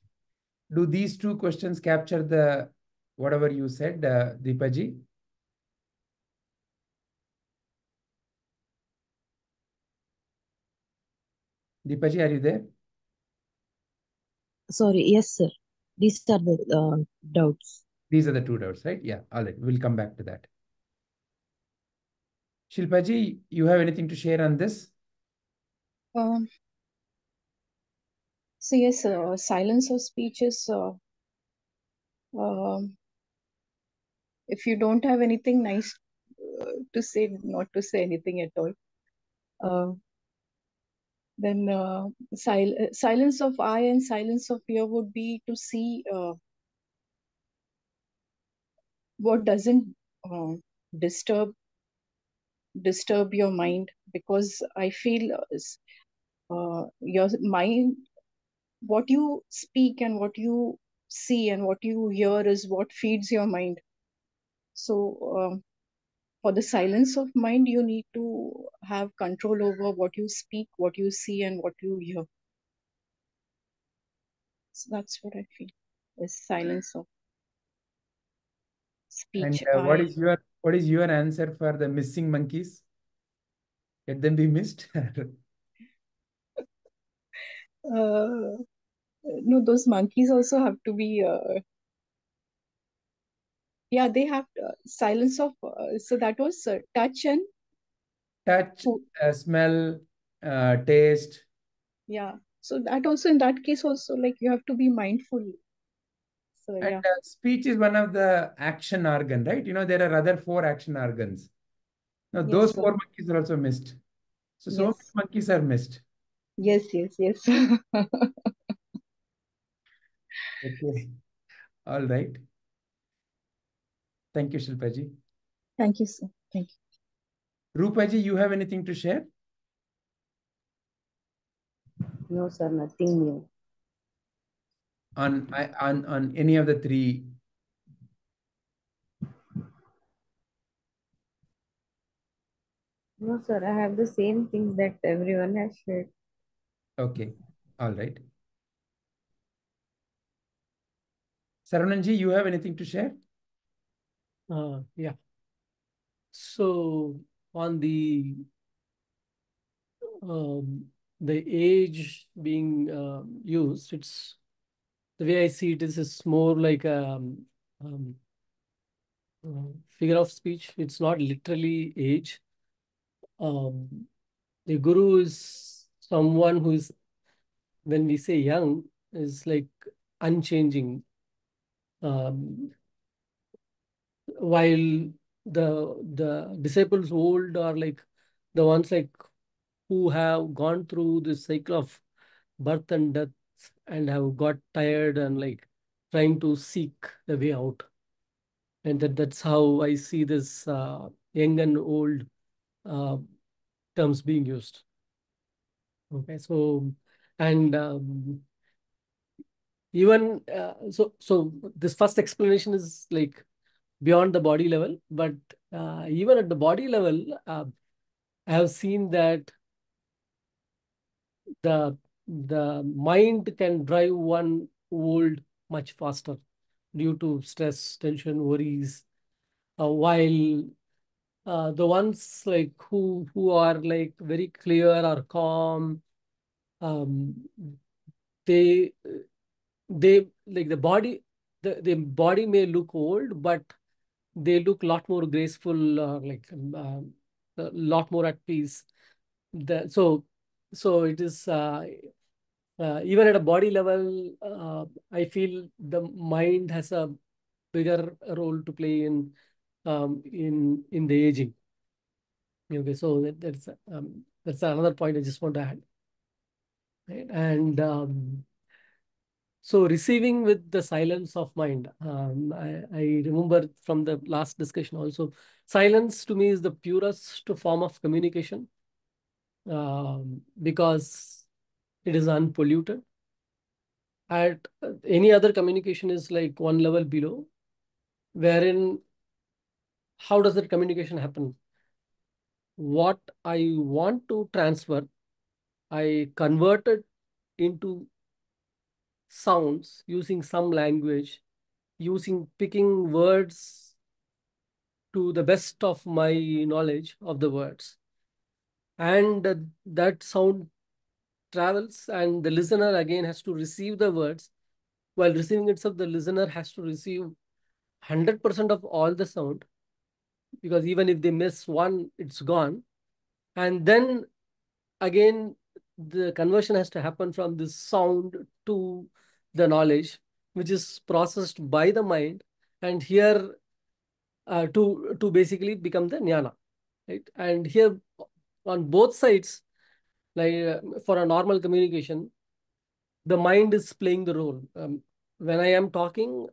Do these two questions capture the whatever you said, Deepaji? Deepaji, are you there? Sorry, yes, sir. These are the doubts. These are the two doubts, right? Yeah, all right. We'll come back to that. Shilpaji, you have anything to share on this? So yes, silence of speech is if you don't have anything nice to say, not to say anything at all. Then silence of I and silence of ear would be to see what doesn't disturb your mind, because I feel your mind, what you speak and what you see and what you hear is what feeds your mind. So for the silence of mind, you need to have control over what you speak, what you see, and what you hear. So that's what I feel is silence of speech. And what is your answer for the missing monkeys? Let them be missed. No, those monkeys also have to be Yeah, they have silence of, so that was touch and Touch, food. smell, taste. Yeah. So that also, in that case also, like you have to be mindful. So And yeah. speech is one of the action organ, right? There are other four action organs. Now, those Yes, sir. four monkeys are also missed. So many Yes. monkeys are missed. Yes, yes, yes. Okay. All right. Thank you, Shilpaji. Thank you, sir. Thank you. Rupaji, you have anything to share? No, sir, nothing new. On any of the three? No, sir, I have the same thing that everyone has shared. Okay. All right. Sarananji, you have anything to share? Yeah. So on the age being used, it's the way I see it is more like um, figure of speech. It's not literally age. The guru is someone who is, when we say young, is like unchanging. While the disciples old are like the ones like who have gone through this cycle of birth and death and have got tired and like trying to seek the way out. And that's how I see this young and old uh, terms being used. Okay, so and even so this first explanation is like beyond the body level, but even at the body level, I have seen that the mind can drive one old much faster due to stress, tension, worries. While the ones like who are like very clear or calm, um, they they like the body may look old, but they look a lot more graceful, a lot more at peace. So it is even at a body level, I feel the mind has a bigger role to play in the aging. Okay, so that's another point I just want to add. Right? And so receiving with the silence of mind, I remember from the last discussion also, silence to me is the purest form of communication, because it is unpolluted. At any other communication is like one level below, wherein how does that communication happen? What I want to transfer, I convert it into sounds using some language, using picking words to the best of my knowledge of the words. And that sound travels, and the listener again has to receive the words. While receiving itself, the listener has to receive 100% of all the sound, because even if they miss one, it's gone. And then again, the conversion has to happen from this sound to the knowledge, which is processed by the mind. And here, to basically become the jnana, right? And here, on both sides, like for a normal communication, the mind is playing the role. When I am talking,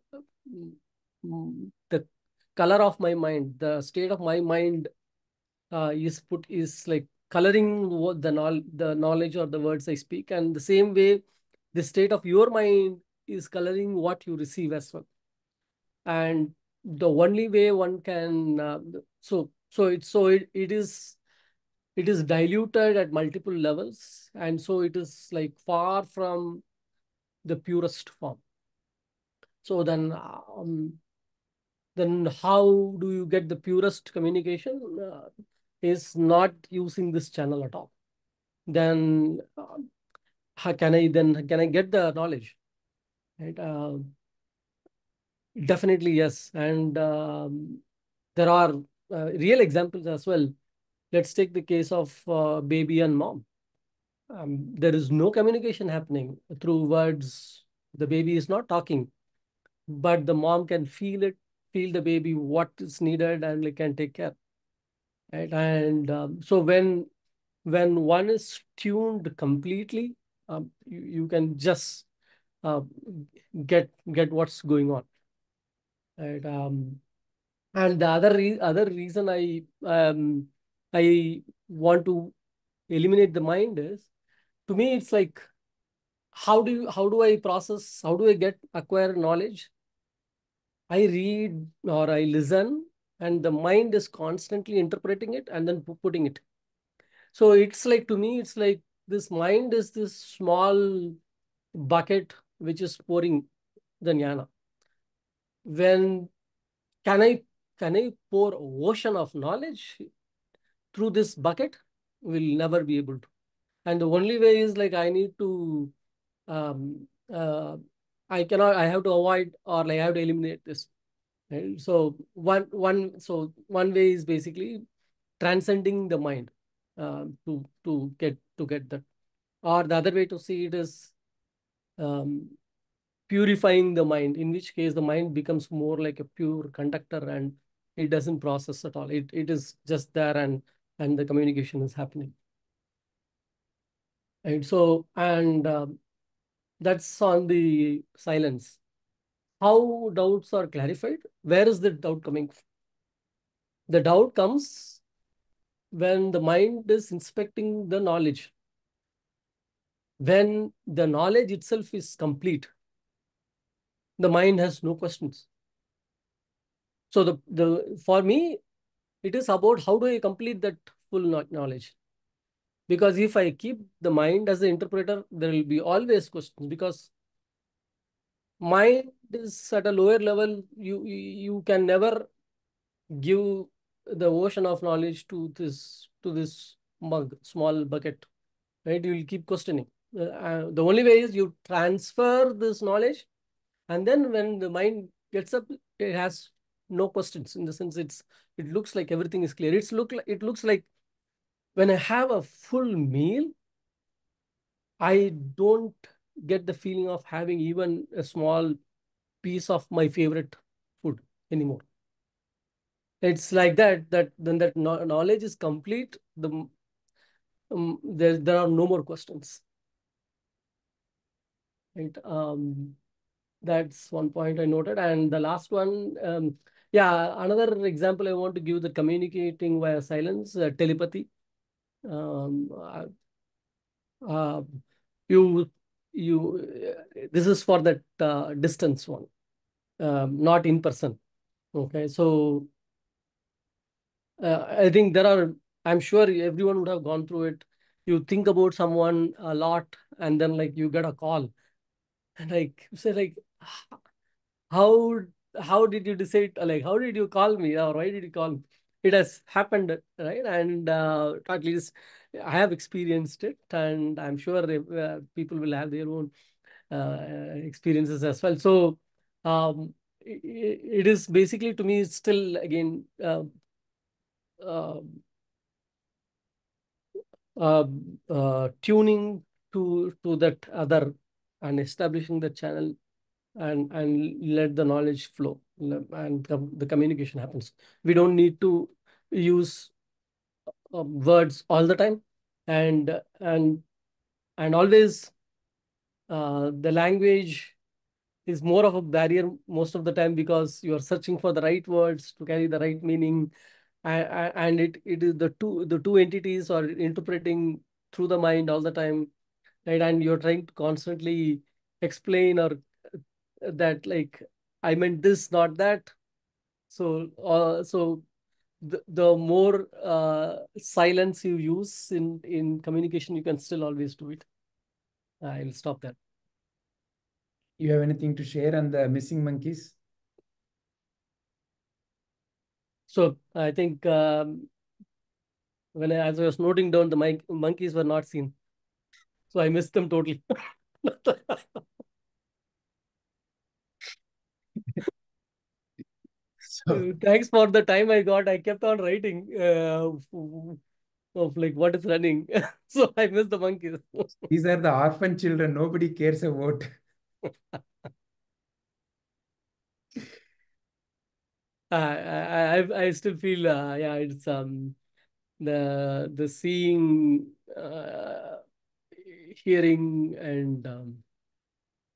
the color of my mind, the state of my mind is like coloring what the knowledge or the words I speak, and the same way, the state of your mind is coloring what you receive as well. And the only way one can it is diluted at multiple levels, and so it is like far from the purest form. So then how do you get the purest communication? Is not using this channel at all. Then how can I get the knowledge? Right? Definitely, yes. And there are real examples as well. Let's take the case of baby and mom. There is no communication happening through words. The baby is not talking, but the mom can feel it, feel the baby, what is needed, and like, can take care. Right? And so when one is tuned completely, you can just uh, get what's going on. Right? And the other reason I want to eliminate the mind is, to me, it's like, how do I process, how do I acquire knowledge? I read or I listen, and the mind is constantly interpreting it and then putting it. So it's like, to me, it's like this mind is this small bucket which is pouring the jnana. When can I pour ocean of knowledge through this bucket? Will never be able to. And the only way is like, I need to um, uh, I have to avoid, or like I have to eliminate this. Right? So one way is basically transcending the mind to get that. Or the other way to see it is um, purifying the mind, in which case the mind becomes more like a pure conductor and it doesn't process at all. It is just there, and the communication is happening. Right? So, and that's on the silence. How doubts are clarified? Where is the doubt coming from? The doubt comes when the mind is inspecting the knowledge. When the knowledge itself is complete, the mind has no questions. So for me, it is about how do I complete that full knowledge. Because if I keep the mind as the interpreter, there will be always questions, because mind is at a lower level. You can never give the ocean of knowledge to this small bucket, right? You will keep questioning. The only way is you transfer this knowledge, and then when the mind gets up, it has no questions, in the sense it looks like everything is clear. It looks like when I have a full meal, I don't get the feeling of having even a small piece of my favorite food anymore. It's like that then that knowledge is complete. There are no more questions. Right? That's one point I noted. And the last one, another example I want to give, the communicating via silence, telepathy. Um, uh, uh, you this is for that distance one, not in person. Okay, so I think I'm sure everyone would have gone through it. You think about someone a lot, and then like you get a call, and like you say like, how how did you decide? Like, how did you call me, or why did you call me? It has happened, right? And at least I have experienced it, and I'm sure people will have their own experiences as well. So it is basically, to me, it's still again uh, uh, tuning to that other, and establishing the channel, and let the knowledge flow, and the communication happens. We don't need to use words all the time, and and and always the language is more of a barrier most of the time, because you are searching for the right words to carry the right meaning, and it is the two entities are interpreting through the mind all the time, right? And you're trying to constantly explain, or that like, I meant this, not that. So the more silence you use in communication, you can still always do it. I'll stop there. You have anything to share on the missing monkeys? So I think as I was noting down, the monkeys were not seen, so I missed them totally. Thanks for the time I got. I kept on writing of like what is running. So I missed the monkeys. These are the orphan children. Nobody cares about. I still feel yeah, it's the seeing, hearing, and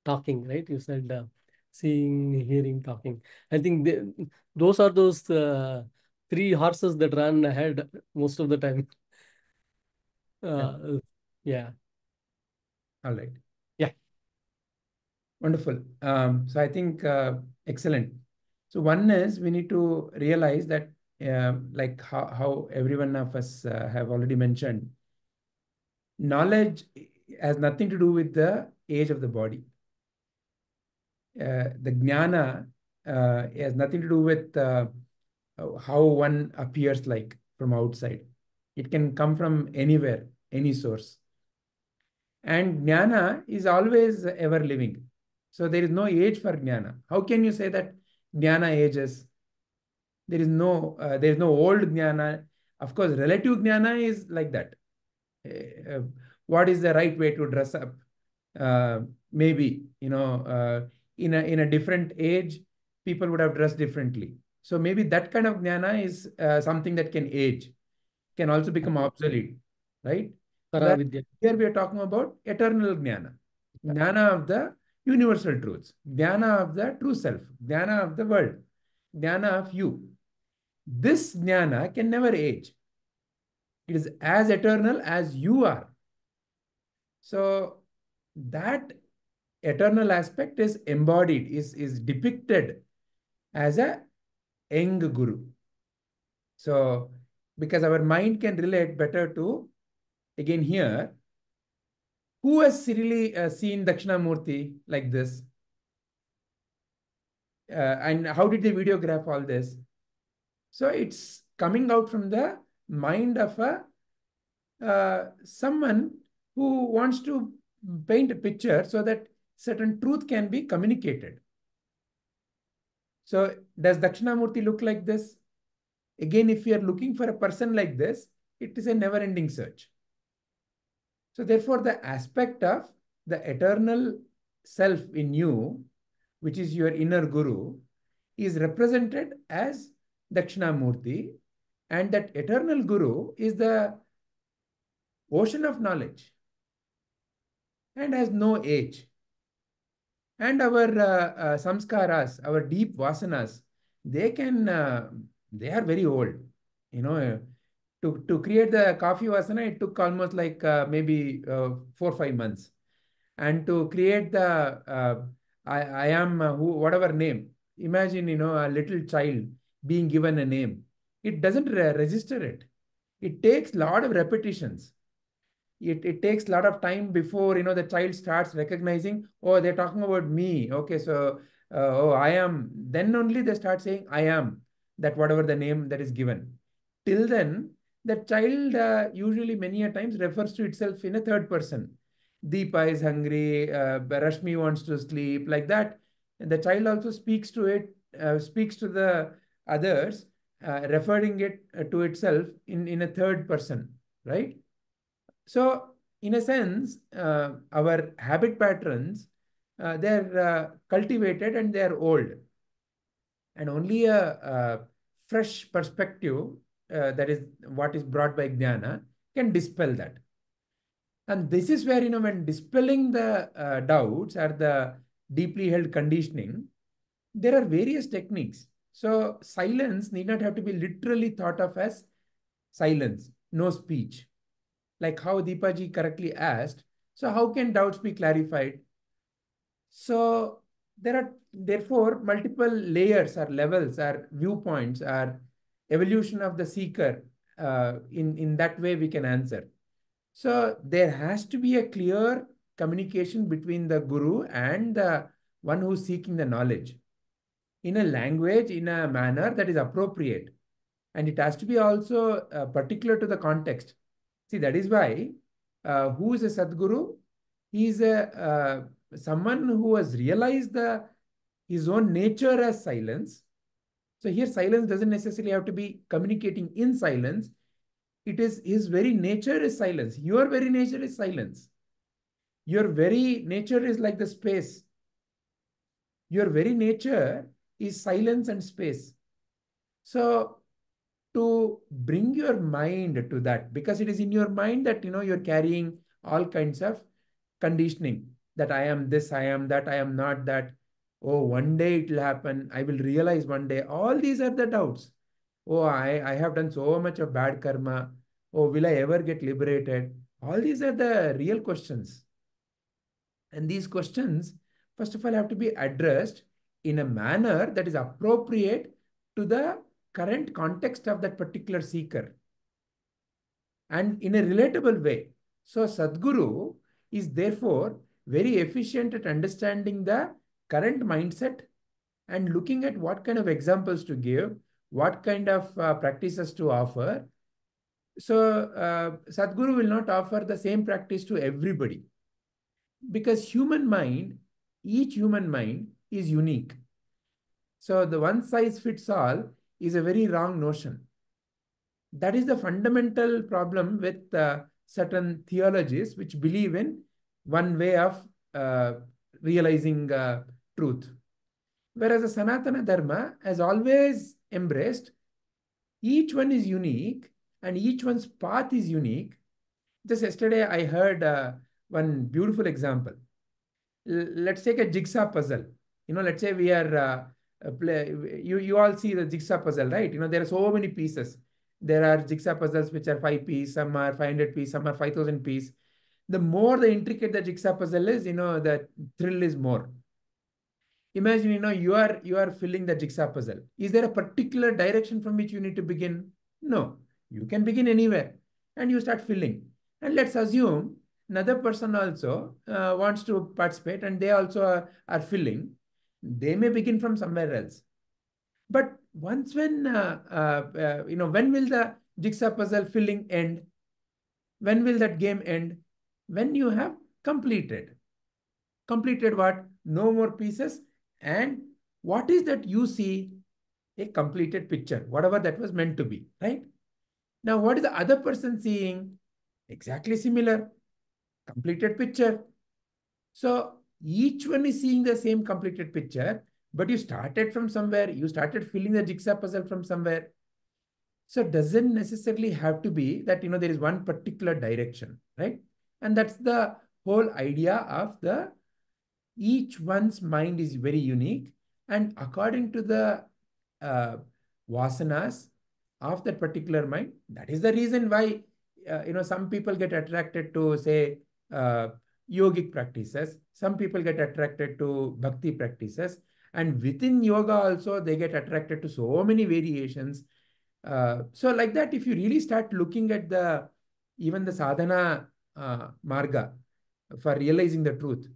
talking, right? You said seeing, hearing, talking. I think those are those three horses that run ahead most of the time. Yeah. All right. Yeah. Wonderful. So I think excellent. So one is we need to realize that like how every one of us have already mentioned, knowledge has nothing to do with the age of the body. The jnana has nothing to do with how one appears like from outside. It can come from anywhere, any source. And jnana is always ever living. So there is no age for jnana. How can you say that jnana ages? There is no old jnana. Of course, relative jnana is like that. What is the right way to dress up? Maybe, in a different age, people would have dressed differently. So maybe that kind of jnana is something that can age, can also become obsolete, right? Paravidya. Here we are talking about eternal jnana, jnana of the universal truths, jnana of the true self, jnana of the world, jnana of you. This jnana can never age. It is as eternal as you are. So that eternal aspect is embodied, is depicted as a young guru. So because our mind can relate better to, again here, who has really seen Dakshinamurthy like this? And how did they videograph all this? So it's coming out from the mind of someone who wants to paint a picture so that certain truth can be communicated. So does Dakshinamurthy look like this? Again, if you are looking for a person like this, it is a never-ending search. So therefore, the aspect of the eternal self in you, which is your inner guru, is represented as Dakshinamurthy, and that eternal guru is the ocean of knowledge and has no age. And our samskaras, our deep vasanas, they are very old. To create the coffee vasana, it took almost like maybe 4 or 5 months. And to create the I am whatever name, imagine, a little child being given a name. It doesn't register it. It takes a lot of repetitions. It takes a lot of time before the child starts recognizing, oh, they're talking about me. Okay, so oh, I am. Then only they start saying I am, that whatever the name that is given. Till then, the child usually many a times refers to itself in a third person. Deepa is hungry, Rashmi wants to sleep, like that. And the child also speaks to it, speaks to the others, referring it to itself in a third person, right? So, in a sense, our habit patterns, they're cultivated and they're old. And only a fresh perspective, that is what is brought by jnana, can dispel that. And this is where, when dispelling the doubts or the deeply held conditioning, there are various techniques. So silence need not have to be literally thought of as silence, no speech. Like how Deepaji correctly asked, so how can doubts be clarified? So there are therefore multiple layers or levels or viewpoints or evolution of the seeker. In that way we can answer. So there has to be a clear communication between the guru and the one who's seeking the knowledge in a language, in a manner that is appropriate. And it has to be also particular to the context. See, that is why who is a Sadguru? He is someone who has realized his own nature as silence, So here silence doesn't necessarily have to be communicating in silence. It is his very nature is silence. Your very nature is silence. Your very nature is like the space. Your very nature is silence and space. So to bring your mind to that, because it is in your mind that you're carrying all kinds of conditioning, that I am this, I am that, I am not that. Oh, one day it will happen. I will realize one day. All these are the doubts. Oh, I have done so much of bad karma. Oh, will I ever get liberated? All these are the real questions. And these questions, first of all, have to be addressed in a manner that is appropriate to the current context of that particular seeker and in a relatable way. So Sadguru is therefore very efficient at understanding the current mindset and looking at what kind of examples to give, what kind of practices to offer. So Sadguru will not offer the same practice to everybody, because each human mind is unique. So the one size fits all is a very wrong notion. That is the fundamental problem with certain theologies which believe in one way of realizing truth. Whereas the Sanatana Dharma has always embraced each one is unique and each one's path is unique. Just yesterday I heard one beautiful example. Let's take a jigsaw puzzle. Let's say we are you all see the jigsaw puzzle, right? There are so many pieces. There are jigsaw puzzles which are 5 pieces, some are 500 pieces, some are 5,000 pieces. The more the intricate the jigsaw puzzle is, the thrill is more. Imagine, you are filling the jigsaw puzzle. Is there a particular direction from which you need to begin? No, you can begin anywhere and you start filling. And let's assume another person also wants to participate and they also are filling. They may begin from somewhere else. But when will the jigsaw puzzle filling end? When will that game end? When you have completed. Completed what? No more pieces. And what is that you see? A completed picture, whatever that was meant to be, right? Now, what is the other person seeing? Exactly similar. Completed picture. So each one is seeing the same completed picture, but you started from somewhere. You started filling the jigsaw puzzle from somewhere. So it doesn't necessarily have to be that, there is one particular direction, right? And that's the whole idea of each one's mind is very unique. And according to the vasanas of that particular mind, that is the reason why, some people get attracted to, say, yogic practices. Some people get attracted to bhakti practices. And within yoga also, they get attracted to so many variations. So like that, if you really start looking at even the sadhana marga for realizing the truth,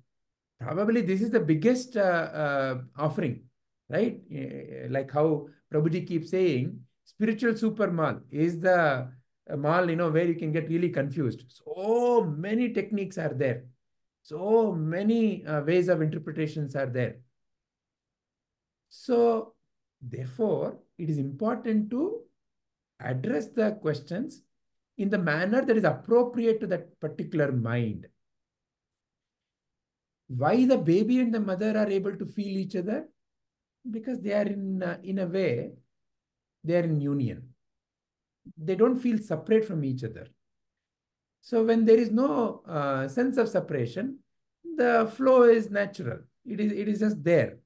probably this is the biggest offering, right? Like how Prabhuji keeps saying, spiritual super mall is the mall, where you can get really confused. So many techniques are there. So many ways of interpretations are there. So therefore, it is important to address the questions in the manner that is appropriate to that particular mind. Why the baby and the mother are able to feel each other? Because they are in a way, they are in union. They don't feel separate from each other. So when there is no sense of separation, the flow is natural. It is just there.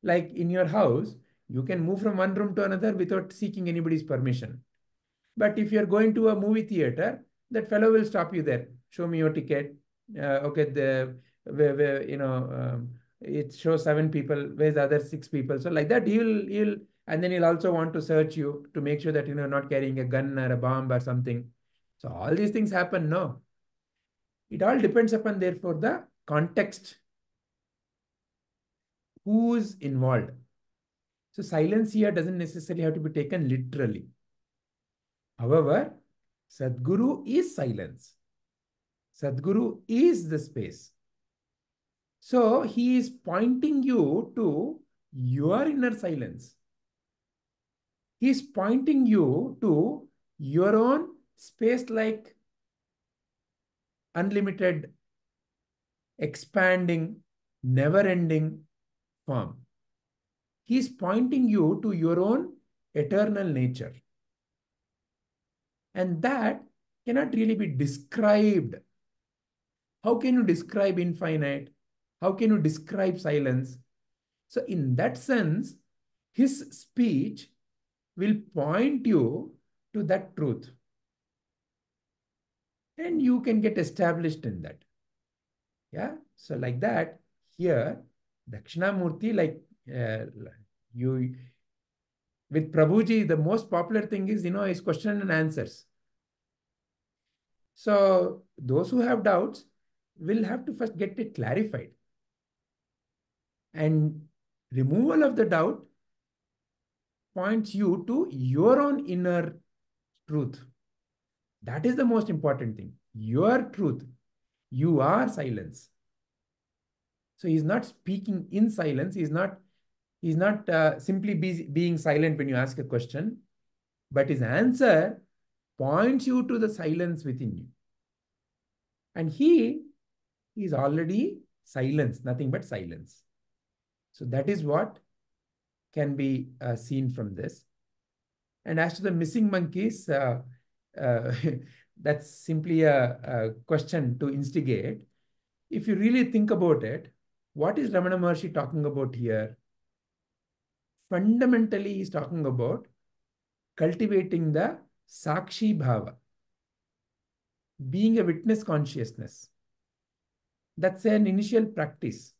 Like in your house, you can move from one room to another without seeking anybody's permission. But if you're going to a movie theater, that fellow will stop you there. Show me your ticket. Okay, it shows 7 people. Where's the other 6 people? So like that, and then he'll also want to search you to make sure that you're not carrying a gun or a bomb or something. So all these things happen. No, it all depends upon, therefore, the context. Who's involved? So silence here doesn't necessarily have to be taken literally. However, Sadguru is silence. Sadguru is the space. So he is pointing you to your inner silence. He's pointing you to your own space-like, unlimited, expanding, never-ending form. He's pointing you to your own eternal nature. And that cannot really be described. How can you describe infinite? How can you describe silence? So in that sense, his speech will point you to that truth. And you can get established in that. Yeah. So like that, here, Dakshinamurthy, like you, with Prabhuji, the most popular thing is, is question and answers. So those who have doubts will have to first get it clarified. And removal of the doubt points you to your own inner truth. That is the most important thing. Your truth. You are silence. So he's not speaking in silence. He's not simply being silent when you ask a question, but his answer points you to the silence within you. And he is already silence, nothing but silence. So that is what can be seen from this. And as to the missing monkeys, that's simply a question to instigate. If you really think about it, what is Ramana Maharshi talking about here? Fundamentally, he's talking about cultivating the Sakshi Bhava, being a witness consciousness. That's an initial practice.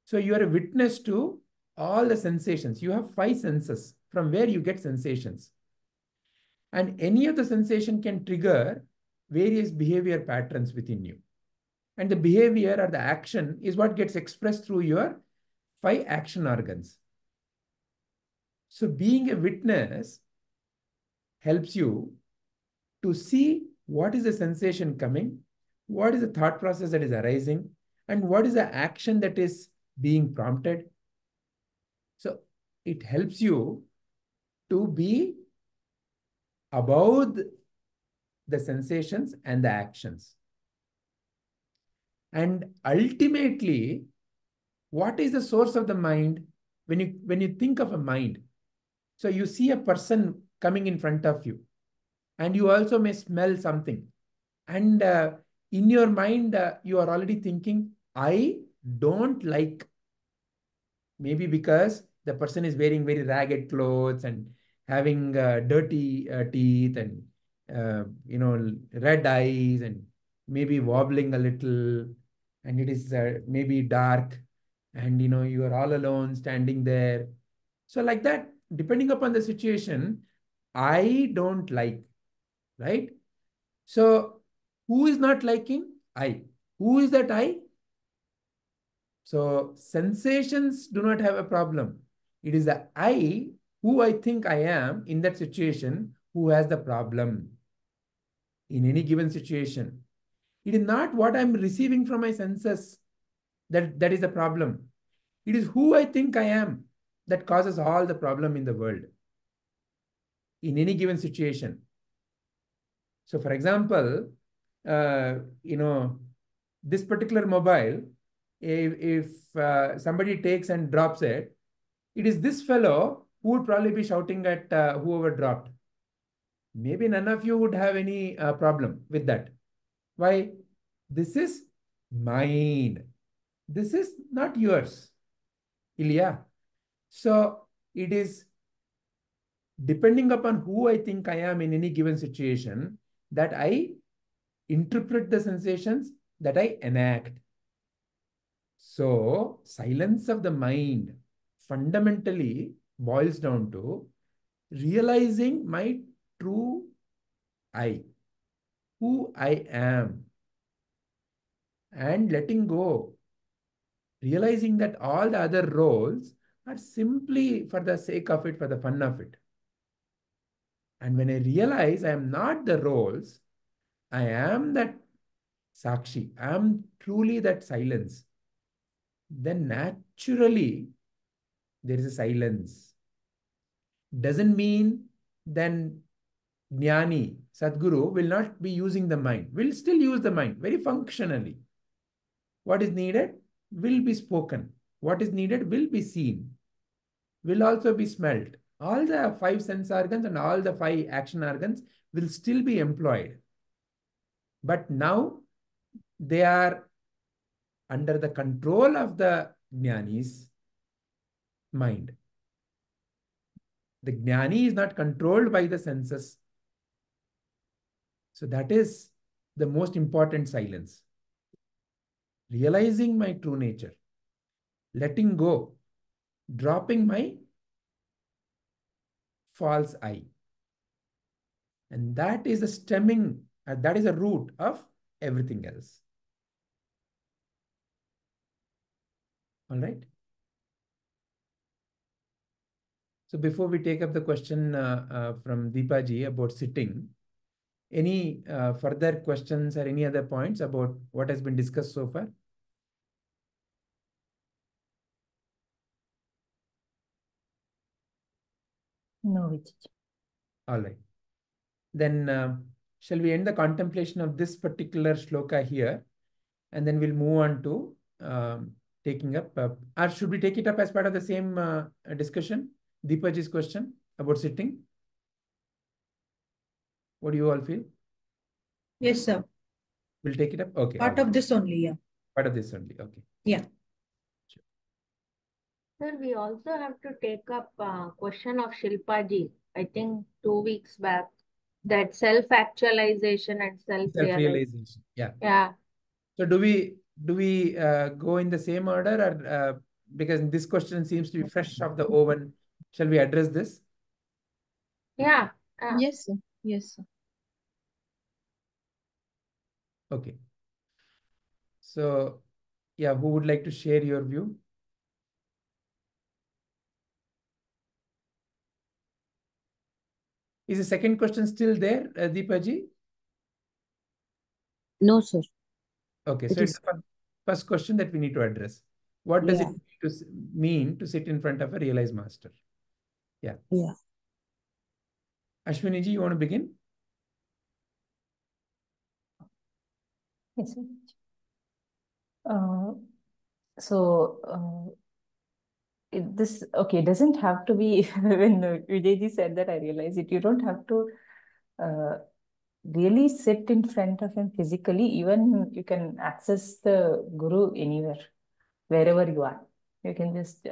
So you are a witness to all the sensations. You have 5 senses from where you get sensations. And any of the sensation can trigger various behavior patterns within you. And the behavior or the action is what gets expressed through your 5 action organs. So being a witness helps you to see what is the sensation coming, what is the thought process that is arising, and what is the action that is being prompted. So it helps you to be above the sensations and the actions. And ultimately, what is the source of the mind? When you think of a mind, so you see a person coming in front of you, and you also may smell something. And in your mind, you are already thinking, I don't like, maybe because the person is wearing very ragged clothes and having dirty teeth and red eyes and maybe wobbling a little, and it is maybe dark, and you are all alone standing there. So like that, depending upon the situation, I don't like, right? So who is not liking? I. Who is that I? So sensations do not have a problem. It is the I, who I think I am in that situation, who has the problem in any given situation. It is not what I'm receiving from my senses that is the problem. It is who I think I am that causes all the problem in the world in any given situation. So for example, this particular mobile, if somebody takes and drops it, it is this fellow who would probably be shouting at whoever dropped. Maybe none of you would have any problem with that. Why? This is mine. This is not yours. Ilya. So it is depending upon who I think I am in any given situation that I interpret the sensations, that I enact. So silence of the mind fundamentally boils down to realizing my true I, who I am, and letting go, realizing that all the other roles are simply for the sake of it, for the fun of it. And when I realize I am not the roles, I am that Sakshi, I am truly that silence, then naturally there is a silence. Doesn't mean then Jnani, Sadguru will not be using the mind, will still use the mind very functionally. What is needed will be spoken. What is needed will be seen, will also be smelt. All the 5 sense organs and all the 5 action organs will still be employed. But now they are under the control of the Jnani's mind. The Jnani is not controlled by the senses. So that is the most important silence. Realizing my true nature, letting go, dropping my false I. And that is the stemming, that is the root of everything else. All right. So before we take up the question from Deepa ji about sitting, any further questions or any other points about what has been discussed so far? No, Vijay. All right. Then shall we end the contemplation of this particular shloka here? And then we'll move on to taking up, or should we take it up as part of the same discussion? Deepaji's question about sitting. What do you all feel? Yes, sir. We'll take it up? Okay. Part of this only, yeah. Part of this only. Okay. Yeah. Sure. Sir, we also have to take up question of Shilpaji, I think 2 weeks back, that self-actualization and self-realization. Self-realization. Yeah. Yeah. So do we go in the same order, or because this question seems to be fresh off the oven, shall we address this? Yeah. Yes, sir. Yes, sir. Okay. So, yeah, who would like to share your view? Is the second question still there, Deepaji? No, sir. Okay, It so it's is. the first question that we need to address. What does Yeah. it mean to sit in front of a realized master? Yeah. Yeah. Ashwini ji, you want to begin? Yes, Vijay. So this doesn't have to be when Vijayji said that I realized it. You don't have to really sit in front of him physically. Even you can access the Guru anywhere, wherever you are. You can just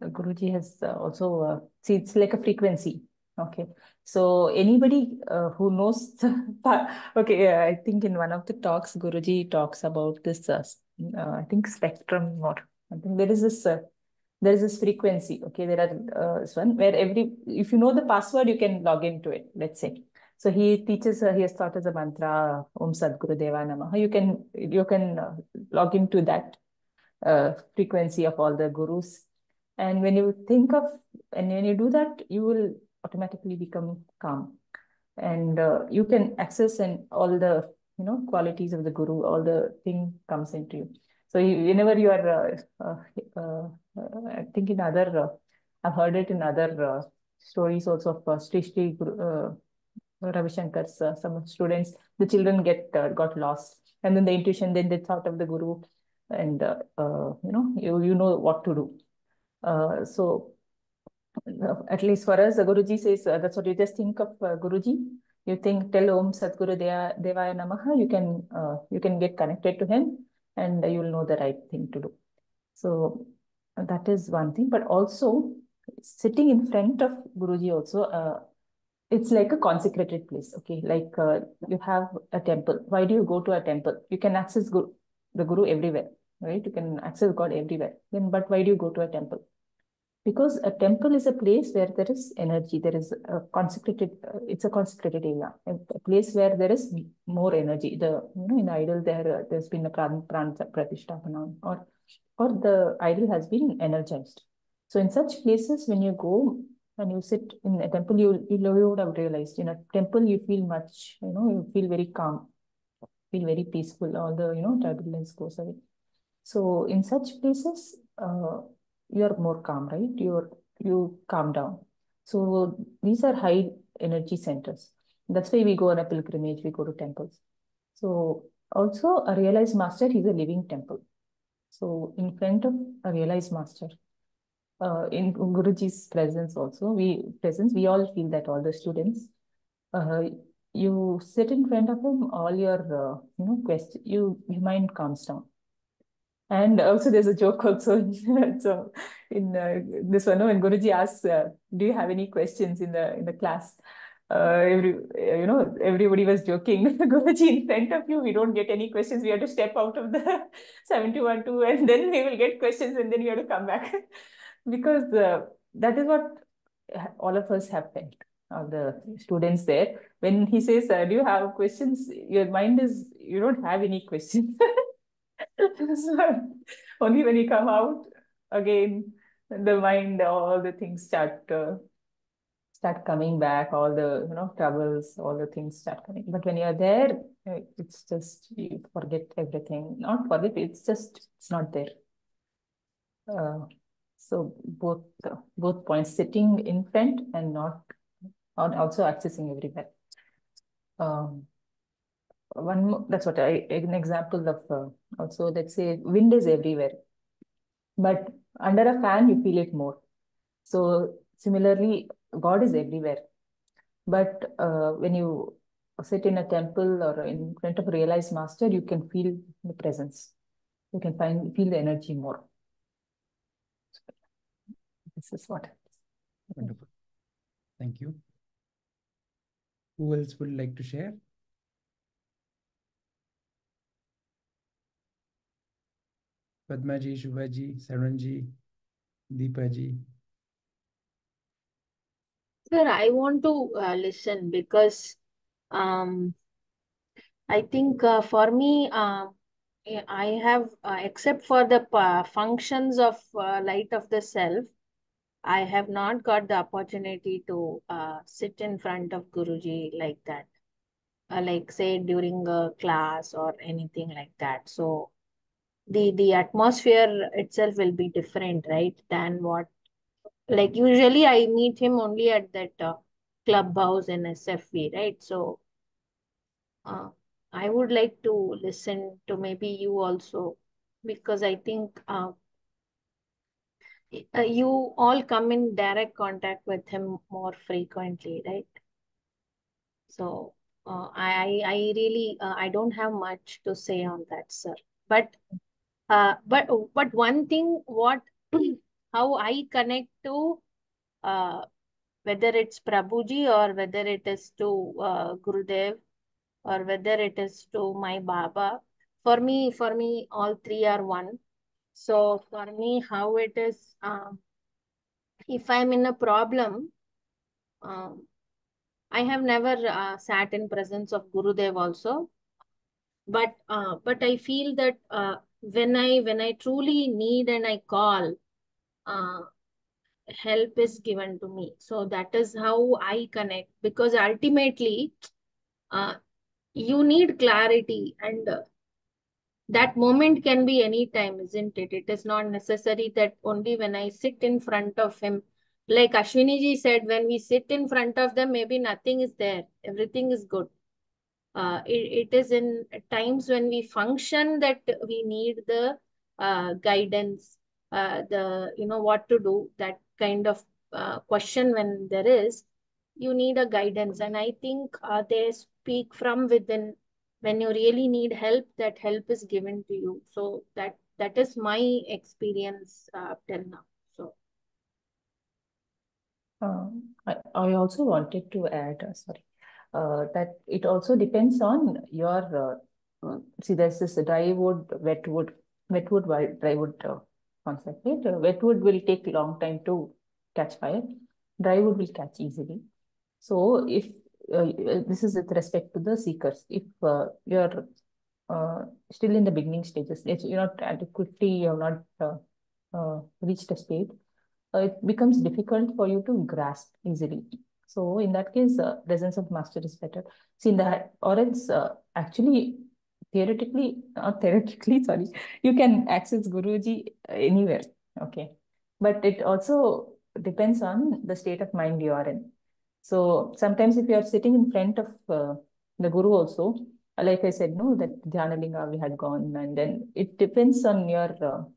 Guruji has also see, it's like a frequency. Okay, so anybody who knows I think in one of the talks Guruji talks about this I think spectrum, or I think there is this frequency. Okay, there are this one where if you know the password, you can log into it, let's say. So he teaches, he has taught us a mantra, Om Sadgurudeva Namaha. You can log into that frequency of all the gurus. And when you when you do that, you will automatically become calm. And you can access and all the qualities of the guru, all the thing comes into you. So whenever you are, I think in other, I've heard it in other stories also of Sri Ravi Shankar's some students, the children got lost, and then the intuition, then they thought of the guru, and you know what to do. So at least for us, the Guruji says that's what you just think of Guruji. You tell Om Sadguru Devaya Namaha. You can get connected to him, and you will know the right thing to do. So that is one thing. But also sitting in front of Guruji also. It's like a consecrated place. Okay, like you have a temple. Why do you go to a temple? You can access the Guru everywhere, right? You can access God everywhere. Then, but why do you go to a temple? Because a temple is a place where there is energy. There is a consecrated. It's a consecrated area, a place where there is more energy. In the idol there's been a pran pratishtapana, or the idol has been energized. So in such places, when you go and you sit in a temple, you would have realized in a temple you feel much, you feel very calm, feel very peaceful. All the turbulence goes away. So in such places, you are more calm, right? You calm down. So these are high energy centers. That's why we go on a pilgrimage, we go to temples. So also a realized master is a living temple. So in front of a realized master, in Guruji's presence also, we all feel that, all the students, you sit in front of him, all your your mind calms down. And also there's a joke also so in this one, when Guruji asks, do you have any questions in the class? Everybody was joking. Guruji, in front of you, we don't get any questions. We have to step out of the 7-1-2 and then we will get questions and then you have to come back. Because that is what all of us have felt, all the students there. When he says, do you have questions? Your mind is, you don't have any questions. So, only when you come out again, the mind, all the things start coming back, all the troubles, all the things start coming. But when you're there, it's just you forget everything. Not forget, it's not there. So both points, sitting in front and not, also accessing everywhere. One more, that's what an example of also, let's say wind is everywhere, but under a fan you feel it more. So similarly, God is everywhere, but when you sit in a temple or in front of a realized master, you can feel the presence. You can feel the energy more. This is what. Wonderful. Thank you. Who else would like to share? Padmaji, Shubhaji, Saranji, Deepaji. Sir, I want to listen because I think for me, I have, except for the functions of light of the self, I have not got the opportunity to sit in front of Guruji like that, like say during a class or anything like that. So the atmosphere itself will be different, right? Than what, like usually I meet him only at that clubhouse in SFV, right? So I would like to listen to maybe you also, because I think you all come in direct contact with him more frequently, right? So I really I don't have much to say on that, sir. But one thing, what how I connect to whether it's Prabhuji or whether it is to Gurudev or whether it is to my Baba, for me all three are one. So for me, how it is, if I'm in a problem, um, I have never sat in presence of Gurudev also, but I feel that when I truly need and I call, uh, help is given to me. So that is how I connect, because ultimately uh, you need clarity, and that moment can be any time, isn't it? It is not necessary that only when I sit in front of him. Like Ashwini ji said, when we sit in front of them, maybe nothing is there, everything is good. It is in times when we function that we need the guidance, the what to do, that kind of question. When there is, you need a guidance, and I think they speak from within. When you really need help, that help is given to you. So that is my experience till now. So I also wanted to add, that it also depends on your, see, there's this dry wood, wet wood, dry wood concept, right? Wet wood will take a long time to catch fire. Dry wood will catch easily. So if this is with respect to the seekers, if you're still in the beginning stages, you're not adequately, you have not reached a state, it becomes difficult for you to grasp easily. So in that case, presence of master is better. See, in that, or else actually, theoretically, sorry, you can access Guruji anywhere. Okay. But it also depends on the state of mind you are in. So sometimes if you are sitting in front of the Guru also, like I said, no, that Dhyanalinga we had gone, and then it depends on your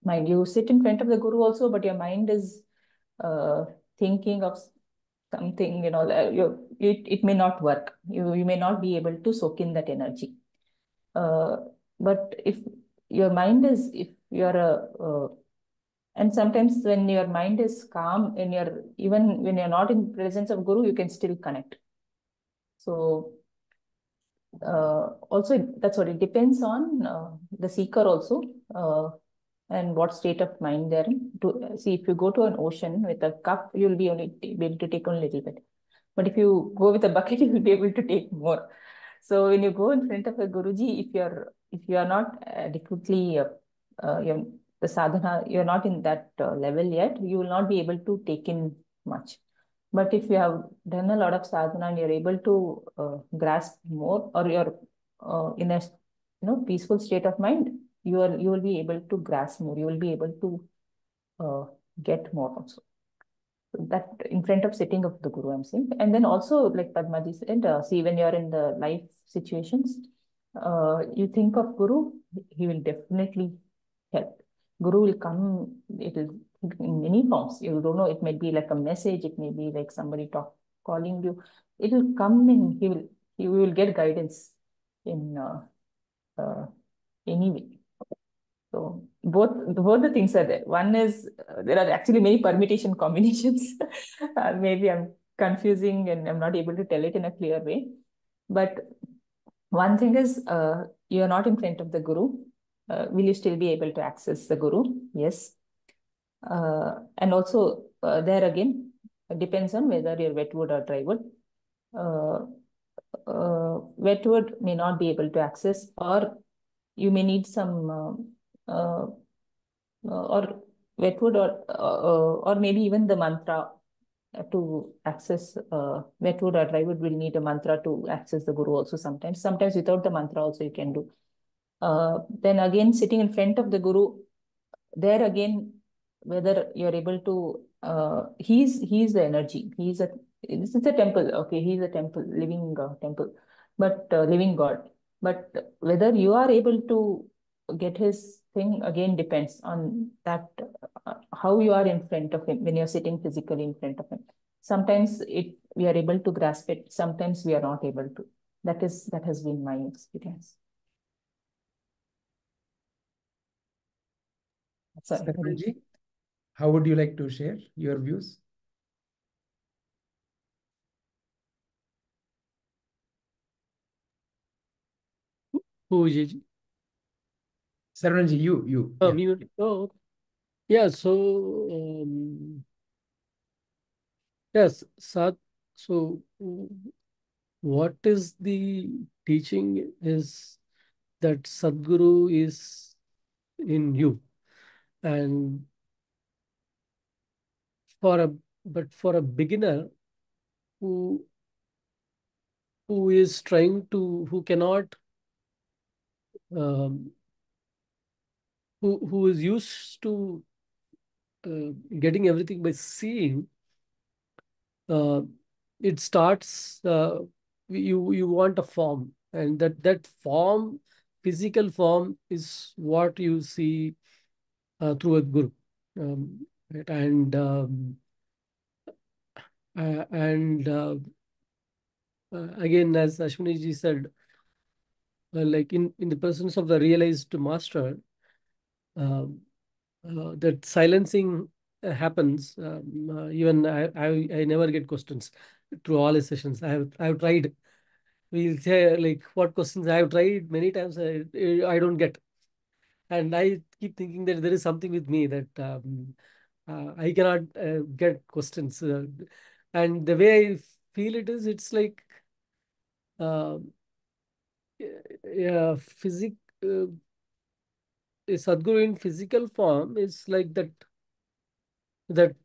mind. You sit in front of the Guru also, but your mind is thinking of something, it may not work. You may not be able to soak in that energy. But if your mind is, if you're and sometimes when your mind is calm and even when you're not in presence of Guru, you can still connect. So also that's what it depends on the seeker also, and what state of mind they're in. To see, if you go to an ocean with a cup, you'll be only able to take only a little bit. But if you go with a bucket, you will be able to take more. So when you go in front of a Guruji, if you are not adequately the sadhana, you're not in that level yet, you will not be able to take in much. But if you have done a lot of sadhana and you're able to grasp more, or you're in a peaceful state of mind, you will be able to grasp more. You will be able to get more also. That in front of sitting of the Guru, I'm saying. And then also, like Padmaji said, see, when you're in the life situations, you think of Guru, he will definitely help. Guru will come, it will in many forms. You don't know, it may be like a message, it may be like somebody calling you. It will come and you will get guidance in any way. So both the things are there. One is there are actually many permutation combinations. Maybe I'm confusing and I'm not able to tell it in a clear way. But one thing is you are not in front of the Guru. Will you still be able to access the Guru? Yes. And also there again, it depends on whether you're wet wood or dry wood. Wet wood may not be able to access, or you may need some or wet wood, or maybe even the mantra to access wet wood or dry wood will need a mantra to access the Guru also sometimes. Sometimes without the mantra also you can do. Then again, sitting in front of the Guru, there again, whether you're able to, he's the energy. This is a temple. Okay, he's a temple, living temple, but living God. But whether you are able to get his thing again depends on that, how you are in front of him when you're sitting physically in front of him. Sometimes we are able to grasp it. Sometimes we are not able to. That has been my experience. Sorry. Sarvanji, how would you like to share your views? Who is it? Sarvanji, you. Oh, Yeah. okay. Yeah, so yes, Sat. So what is the teaching is that Sadguru is in you, and for a beginner who is who cannot who is used to getting everything by seeing, it starts, you want a form, and that form, physical form, is what you see through a Guru. Right? And again, as Ashwini ji said, like in the presence of the realized master, that silencing happens. Even I never get questions through all his sessions. I have tried. We'll say like what questions I have tried many times. I don't get, and I keep thinking that there is something with me that I cannot get questions. And the way I feel it's like uh, yeah, a Sadguru in physical form is like that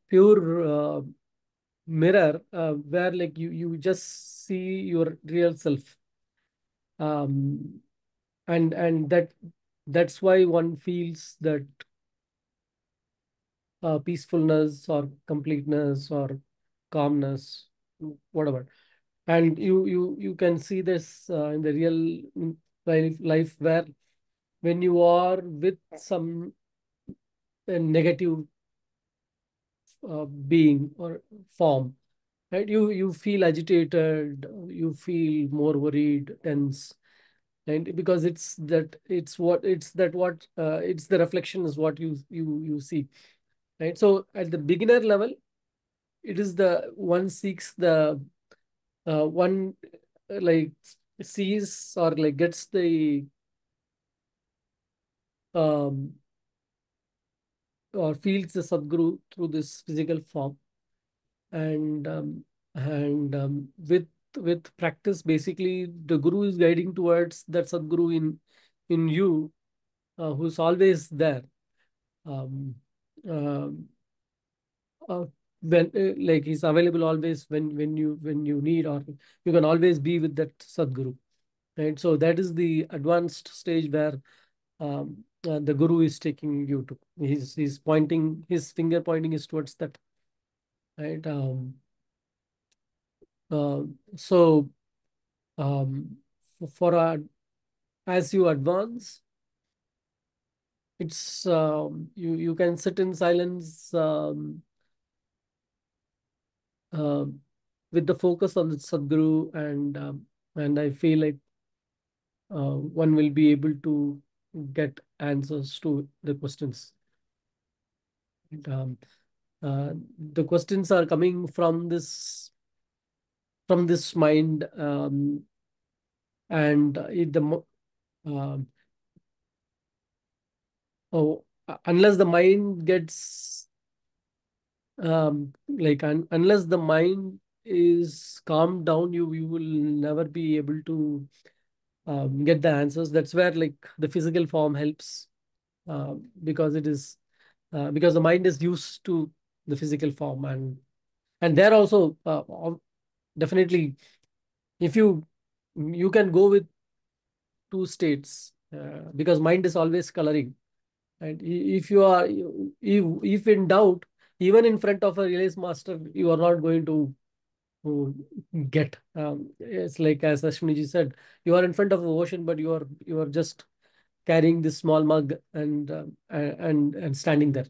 pure mirror where like you just see your real self, um, and that's why one feels that peacefulness or completeness or calmness, whatever. And you can see this in the real life, where when you are with some negative being or form, right? You feel agitated, you feel more worried, tense, and because it's the reflection is what you see, right? So at the beginner level, it is the one seeks the one like sees or like gets the um or feels the Sadguru through this physical form, and with practice, basically the Guru is guiding towards that Sadguru in you, who's always there. Um, um, uh, when like he's available always when you need, or you can always be with that Sadguru, right? So that is the advanced stage where the Guru is taking you to. He's pointing, his finger pointing is towards that, right? So for as you advance, it's you can sit in silence with the focus on the Sadguru, and I feel like one will be able to get answers to the questions. And, the questions are coming from this mind, and unless the mind gets unless the mind is calmed down, you will never be able to get the answers. That's where like the physical form helps, because it is because the mind is used to the physical form, and there also definitely, if you can go with two states, because mind is always coloring, and if you are if in doubt, even in front of a realized master, you are not going to get it's like, as Ashwini said, you are in front of the ocean, but you are just carrying this small mug and standing there,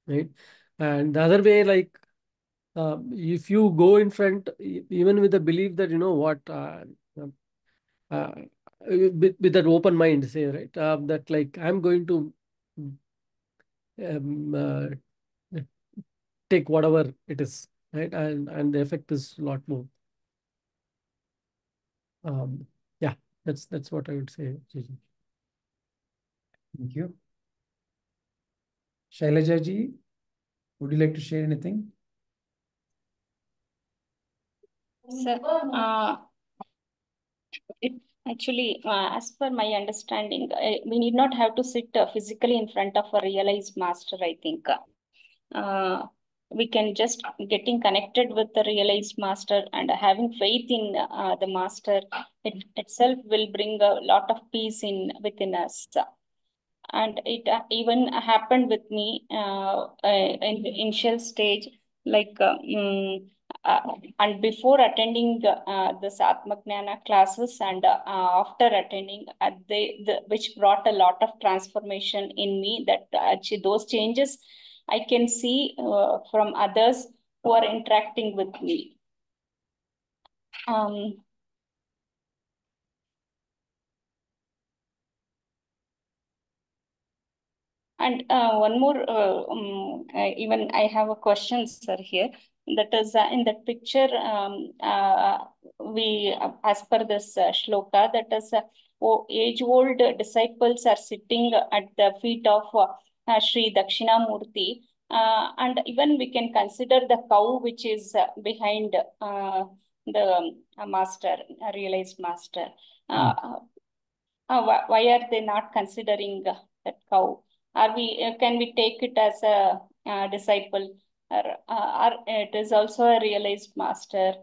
right? And the other way, like if you go in front, even with the belief that, you know what, uh, with that open mind, say, right, that like I'm going to um, take whatever it is, right, and the effect is a lot more. Yeah, that's what I would say, Gigi. Thank you. Shailaja ji, would you like to share anything? Sir, it actually, as per my understanding, we need not have to sit physically in front of a realized master, I think. We can just getting connected with the realized master and having faith in the master, it itself will bring a lot of peace within us. And it even happened with me in the initial stage, like and before attending this Atmajyana classes, and after attending, which brought a lot of transformation in me, that actually those changes I can see from others who are interacting with me. And one more, even I have a question, sir, here. That is in that picture, as per this shloka, that is age-old disciples are sitting at the feet of Sri Dakshinamurthy. And even we can consider the cow which is behind the master, realized master. Why are they not considering that cow? Can we take it as a disciple, or it is also a realized master,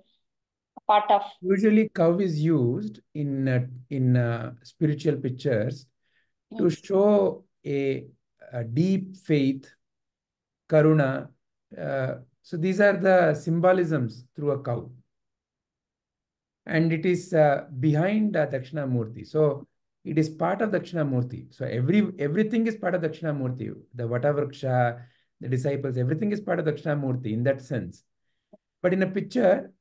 part of? Usually, cow is used in spiritual pictures to show a deep faith Karuna. So these are the symbolisms through a cow. And it is behind Dakshinamurthy. So it is part of Dakshinamurthy. So everything is part of Dakshinamurthy. The Vata Vriksha, the disciples, everything is part of Dakshinamurthy in that sense. But in a picture,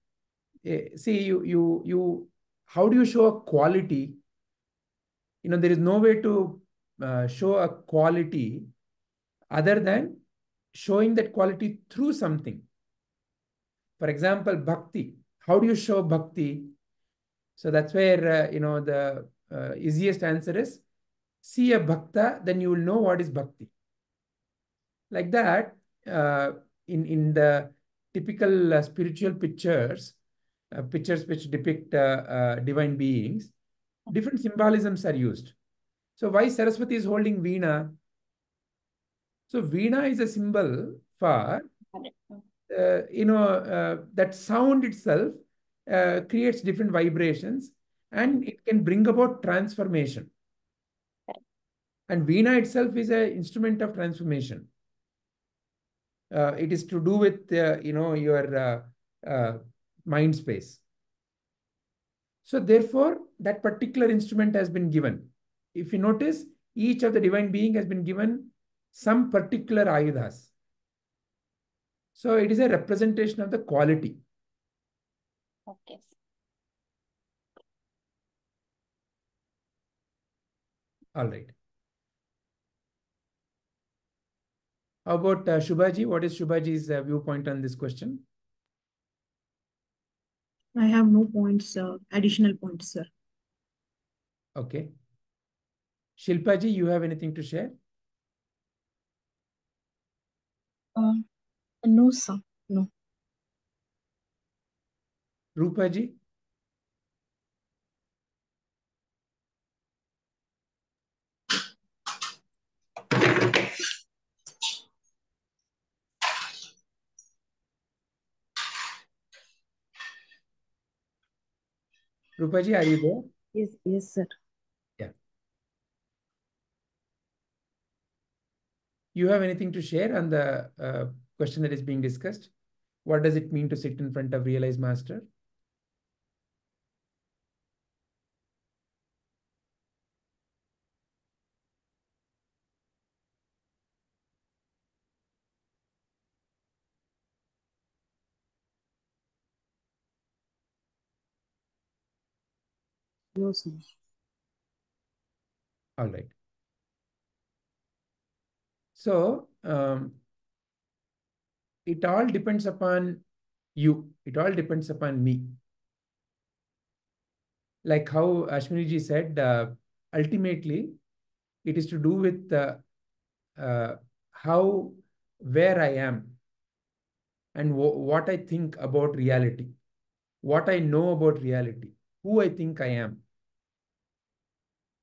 see, how do you show a quality? There is no way to show a quality other than showing that quality through something. For example, bhakti. How do you show bhakti? So that's where, the easiest answer is, see a bhakta, then you will know what is bhakti. Like that, in the typical spiritual pictures which depict divine beings, different symbolisms are used. So why Saraswati is holding Veena? So Veena is a symbol for, that sound itself creates different vibrations and it can bring about transformation. And Veena itself is an instrument of transformation. It is to do with, your mind space. So therefore, that particular instrument has been given. If you notice, each of the divine being has been given some particular ayudhas. So it is a representation of the quality. Okay. All right. How about Shubhaji? What is Shubhaji's viewpoint on this question? I have no points, additional points, sir. Okay. Shilpaji, you have anything to share? No, sir. No. Rupaji? Rupaji, are you there? Yes, sir. Yeah. You have anything to share on the question that is being discussed? What does it mean to sit in front of realized master? No, sir. All right. So it all depends upon you. It all depends upon me. Like how Ashwini-ji said, ultimately, it is to do with where I am and what I think about reality, what I know about reality, who I think I am,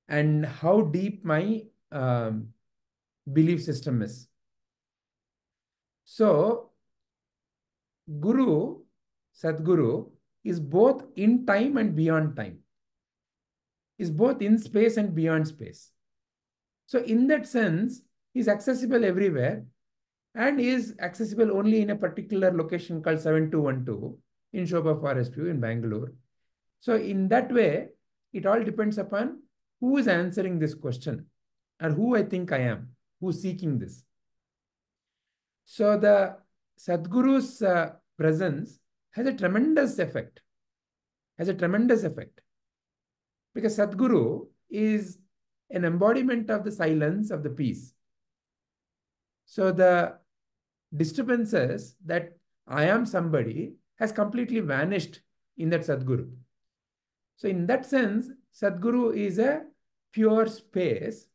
and how deep my belief system is. So, Guru, Sadguru, is both in time and beyond time, is both in space and beyond space. So, in that sense, he is accessible everywhere and is accessible only in a particular location called 7212 in Shobha Forest View in Bangalore. So, in that way, it all depends upon who is answering this question or who I think I am, who's seeking this. So, the Sadguru's presence has a tremendous effect, because Sadguru is an embodiment of the silence, of the peace. So the disturbances that I am somebody has completely vanished in that Sadguru. So in that sense, Sadguru is a pure space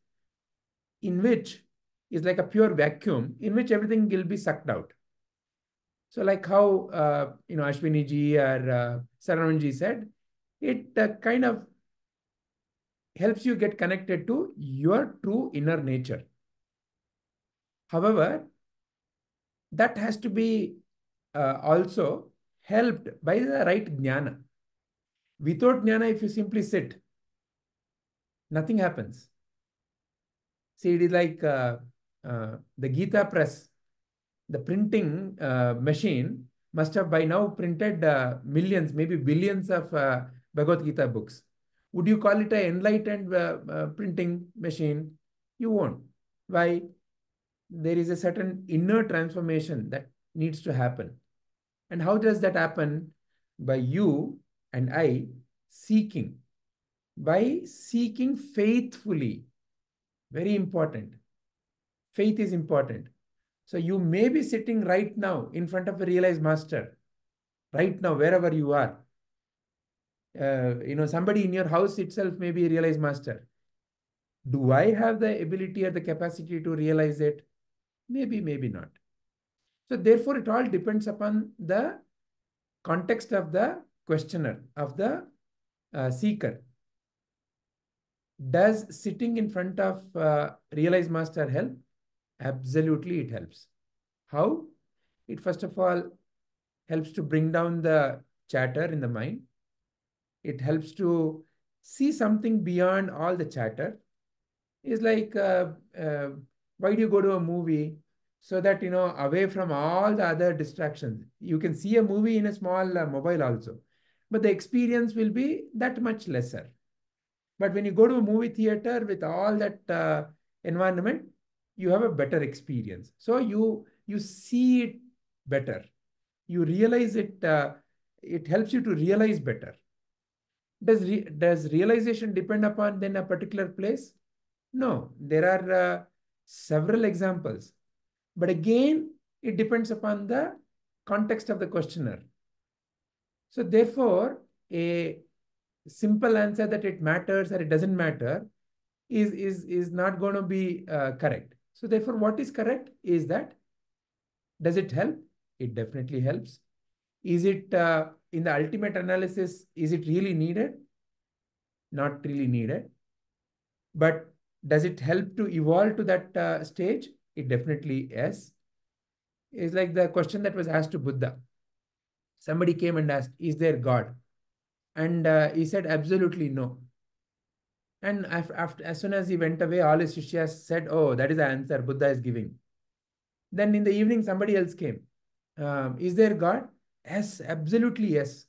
in which is like a pure vacuum in which everything will be sucked out. So like how, Ashwini ji or Saravanan ji said, it kind of helps you get connected to your true inner nature. However, that has to be also helped by the right jnana. Without jnana, if you simply sit, nothing happens. See, it is like the Gita press. the printing machine must have by now printed millions, maybe billions of Bhagavad Gita books. Would you call it an enlightened printing machine? You won't. Why? There is a certain inner transformation that needs to happen. And how does that happen? By you and I seeking. By seeking faithfully. Very important. Faith is important. So you may be sitting right now in front of a realized master, right now, wherever you are. Somebody in your house itself may be a realized master. Do I have the ability or the capacity to realize it? Maybe, maybe not. So therefore, it all depends upon the context of the questioner, of the seeker. Does sitting in front of realized master help? Absolutely, it helps. How? It first of all helps to bring down the chatter in the mind. It helps to see something beyond all the chatter. It's like, why do you go to a movie? So that, away from all the other distractions. You can see a movie in a small mobile also, but the experience will be that much lesser. But when you go to a movie theater with all that environment, you have a better experience. So you see it better. You realize it. It helps you to realize better. Does realization depend upon then a particular place? No, there are several examples. But again, it depends upon the context of the questioner. So therefore, a simple answer that it matters or it doesn't matter is not going to be correct. So therefore, what is correct is that, does it help? It definitely helps. Is it in the ultimate analysis, is it really needed? Not really needed. But does it help to evolve to that stage? It definitely yes. It's like the question that was asked to Buddha. Somebody came and asked, is there God? And he said, absolutely no. And as soon as he went away, all his Shissyaas said, oh, that is the answer Buddha is giving. Then in the evening, somebody else came. Is there God? Yes, absolutely yes.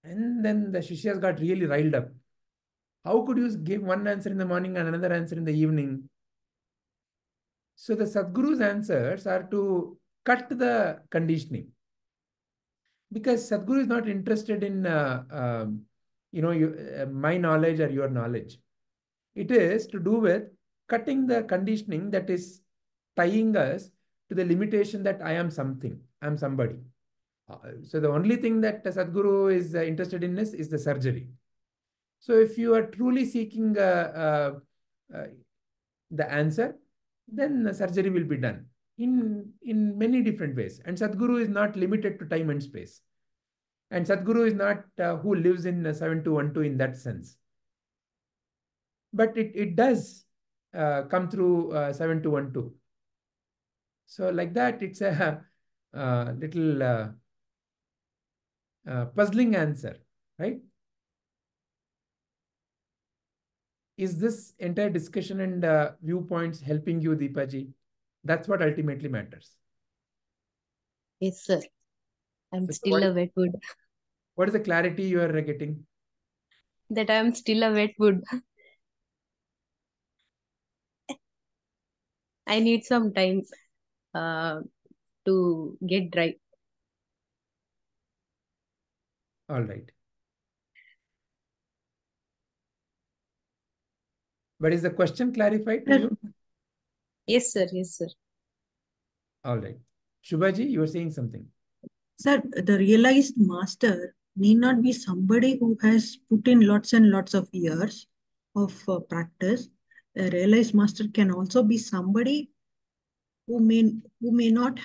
And then the Shissyaas got really riled up. How could you give one answer in the morning and another answer in the evening? So the Sadguru's answers are to cut the conditioning. Because Sadguru is not interested in my knowledge or your knowledge. It is to do with cutting the conditioning that is tying us to the limitation that I am something, I am somebody. So the only thing that Sadguru is interested in is the surgery. So if you are truly seeking the answer, then the surgery will be done in many different ways. And Sadguru is not limited to time and space. And Sadguru is not who lives in 7212 in that sense. But it does come through 7212. So like that, it's a little puzzling answer, right? Is this entire discussion and viewpoints helping you, Deepaji? That's what ultimately matters. Yes, sir. I'm So still a wet wood. What is the clarity you are getting? That I'm still a wet wood. I need some time to get dry. All right. But is the question clarified to you? Yes, sir. Yes, sir. All right. Shubhaji, you were saying something. Sir, the realized master need not be somebody who has put in lots and lots of years of practice. A realized master can also be somebody who may not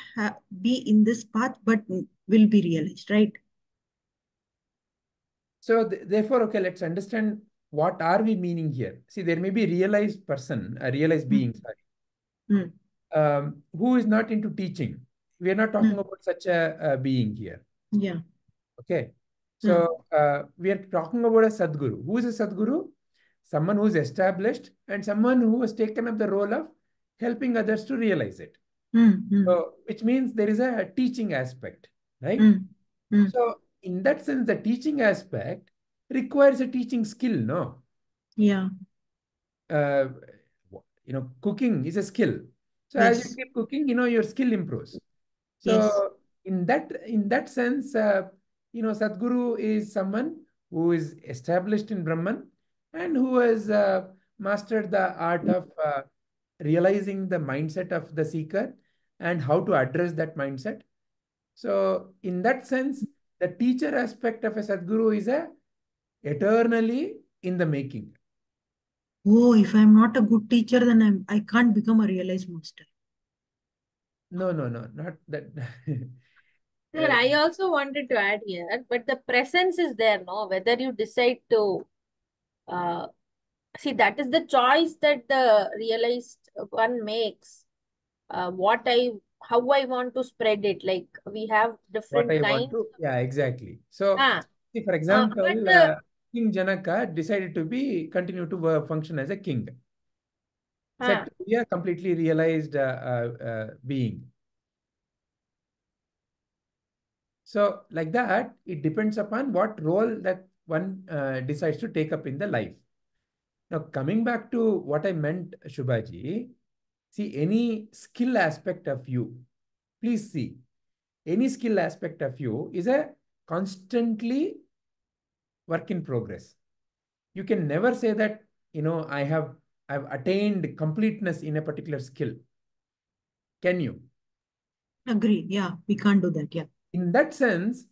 be in this path but will be realized, right? So therefore, okay, let's understand what are we meaning here. See, there may be a realized person, a realized being, sorry, who is not into teaching. We are not talking about such a being here. Yeah. Okay. So we are talking about a Sadguru. Who is a Sadguru? Someone who is established and someone who has taken up the role of helping others to realize it. So, which means there is a teaching aspect, right? So, in that sense, the teaching aspect requires a teaching skill, no? Yeah. Cooking is a skill. So, as you Yes. keep cooking, your skill improves. Yes. So, in that sense, Sadguru is someone who is established in Brahman and who has mastered the art of realizing the mindset of the seeker and how to address that mindset. So, in that sense, the teacher aspect of a Sadguru is eternally in the making. Oh, if I'm not a good teacher, then I can't become a realized master. No, not that. Sir, I also wanted to add here, but the presence is there, no? Whether you decide to see, that is the choice that the realized one makes. How I want to spread it. Like we have What different I want kinds. to, yeah, exactly. So, Ah, see, for but example, King Janaka decided to continue to function as a king, said to be a completely realized being. So, like that, it depends upon what role that one decides to take up in the life. Now, coming back to what I meant, Shubhaji, see, any skill aspect of you, please see, any skill aspect of you is a constantly work in progress. You can never say that, I've attained completeness in a particular skill. Can you? Agree. Yeah, we can't do that. Yeah. In that sense,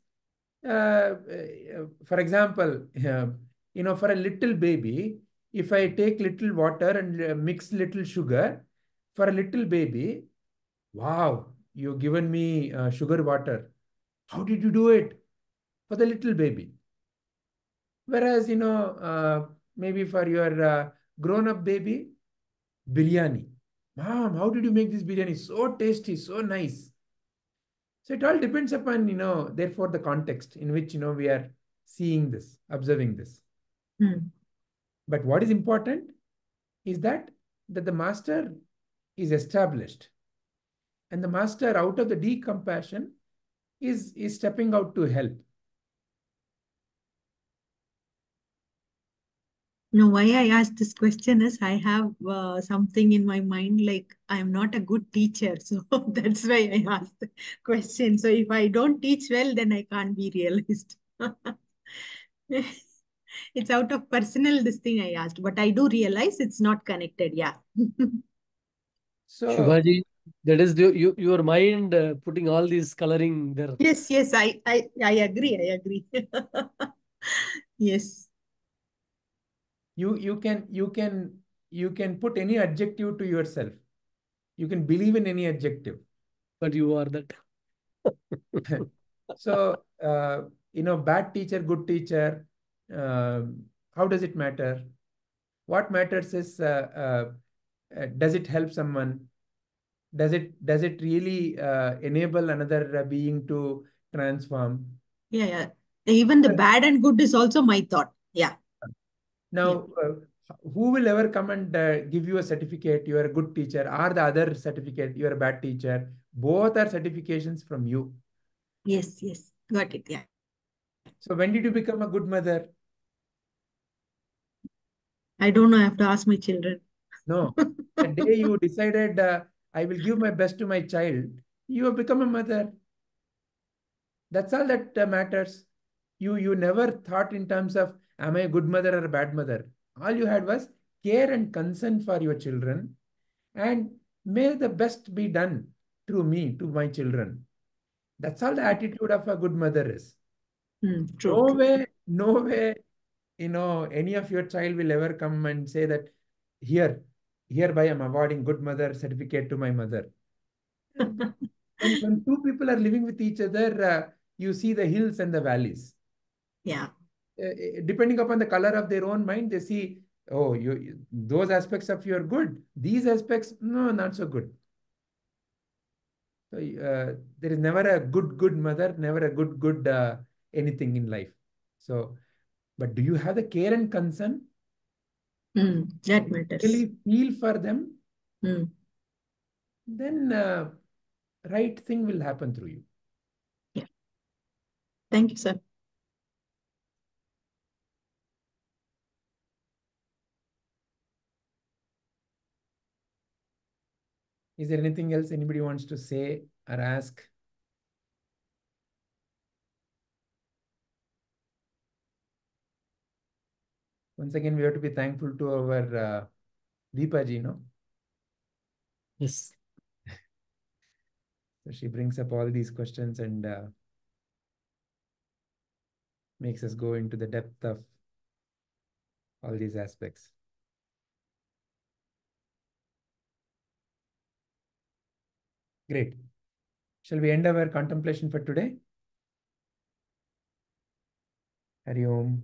for example, for a little baby, if I take little water and mix little sugar, for a little baby, wow, you've given me sugar water. How did you do it? For the little baby. Whereas, maybe for your grown-up baby, biryani. Mom, how did you make this biryani? So tasty, so nice. So it all depends upon, therefore the context in which, we are seeing this, observing this. But what is important is that the master is established. And the master, out of the deep compassion, is stepping out to help. No, why I asked this question is I have something in my mind like I'm not a good teacher. So that's why I asked the question. So if I don't teach well, then I can't be realized. It's out of personal this thing I asked, but I do realize it's not connected. Yeah. So, Shubhaji, that is your mind putting all these coloring there. Yes, I agree. I agree. Yes. you can put any adjective to yourself. You can believe in any adjective. But you are that. So, bad teacher, good teacher, how does it matter? What matters is, does it help someone? Does it really enable another being to transform? Yeah. Even the bad and good is also my thought. Yeah. Now, who will ever come and give you a certificate? You are a good teacher, or the other certificate, you are a bad teacher. Both are certifications from you. Yes. Got it. Yeah. So when did you become a good mother? I don't know. I have to ask my children. No. The day you decided, I will give my best to my child, you have become a mother. That's all that matters. You never thought in terms of, am I a good mother or a bad mother? All you had was care and concern for your children, and may the best be done through me to my children. That's all the attitude of a good mother is. True. No way, any of your child will ever come and say that, hereby I'm awarding good mother certificate to my mother. When two people are living with each other, you see the hills and the valleys. Yeah. Depending upon the color of their own mind, they see, oh, those aspects of you are good. These aspects, no, not so good. So there is never a good mother, never a good anything in life. So, but do you have the care and concern? That matters. Really feel for them? Mm. Then right thing will happen through you. Yeah. Thank you, sir. Is there anything else anybody wants to say or ask? Once again, we have to be thankful to our Deepa ji, no? Yes. So she brings up all these questions and makes us go into the depth of all these aspects. Great. Shall we end our contemplation for today? Hari Om.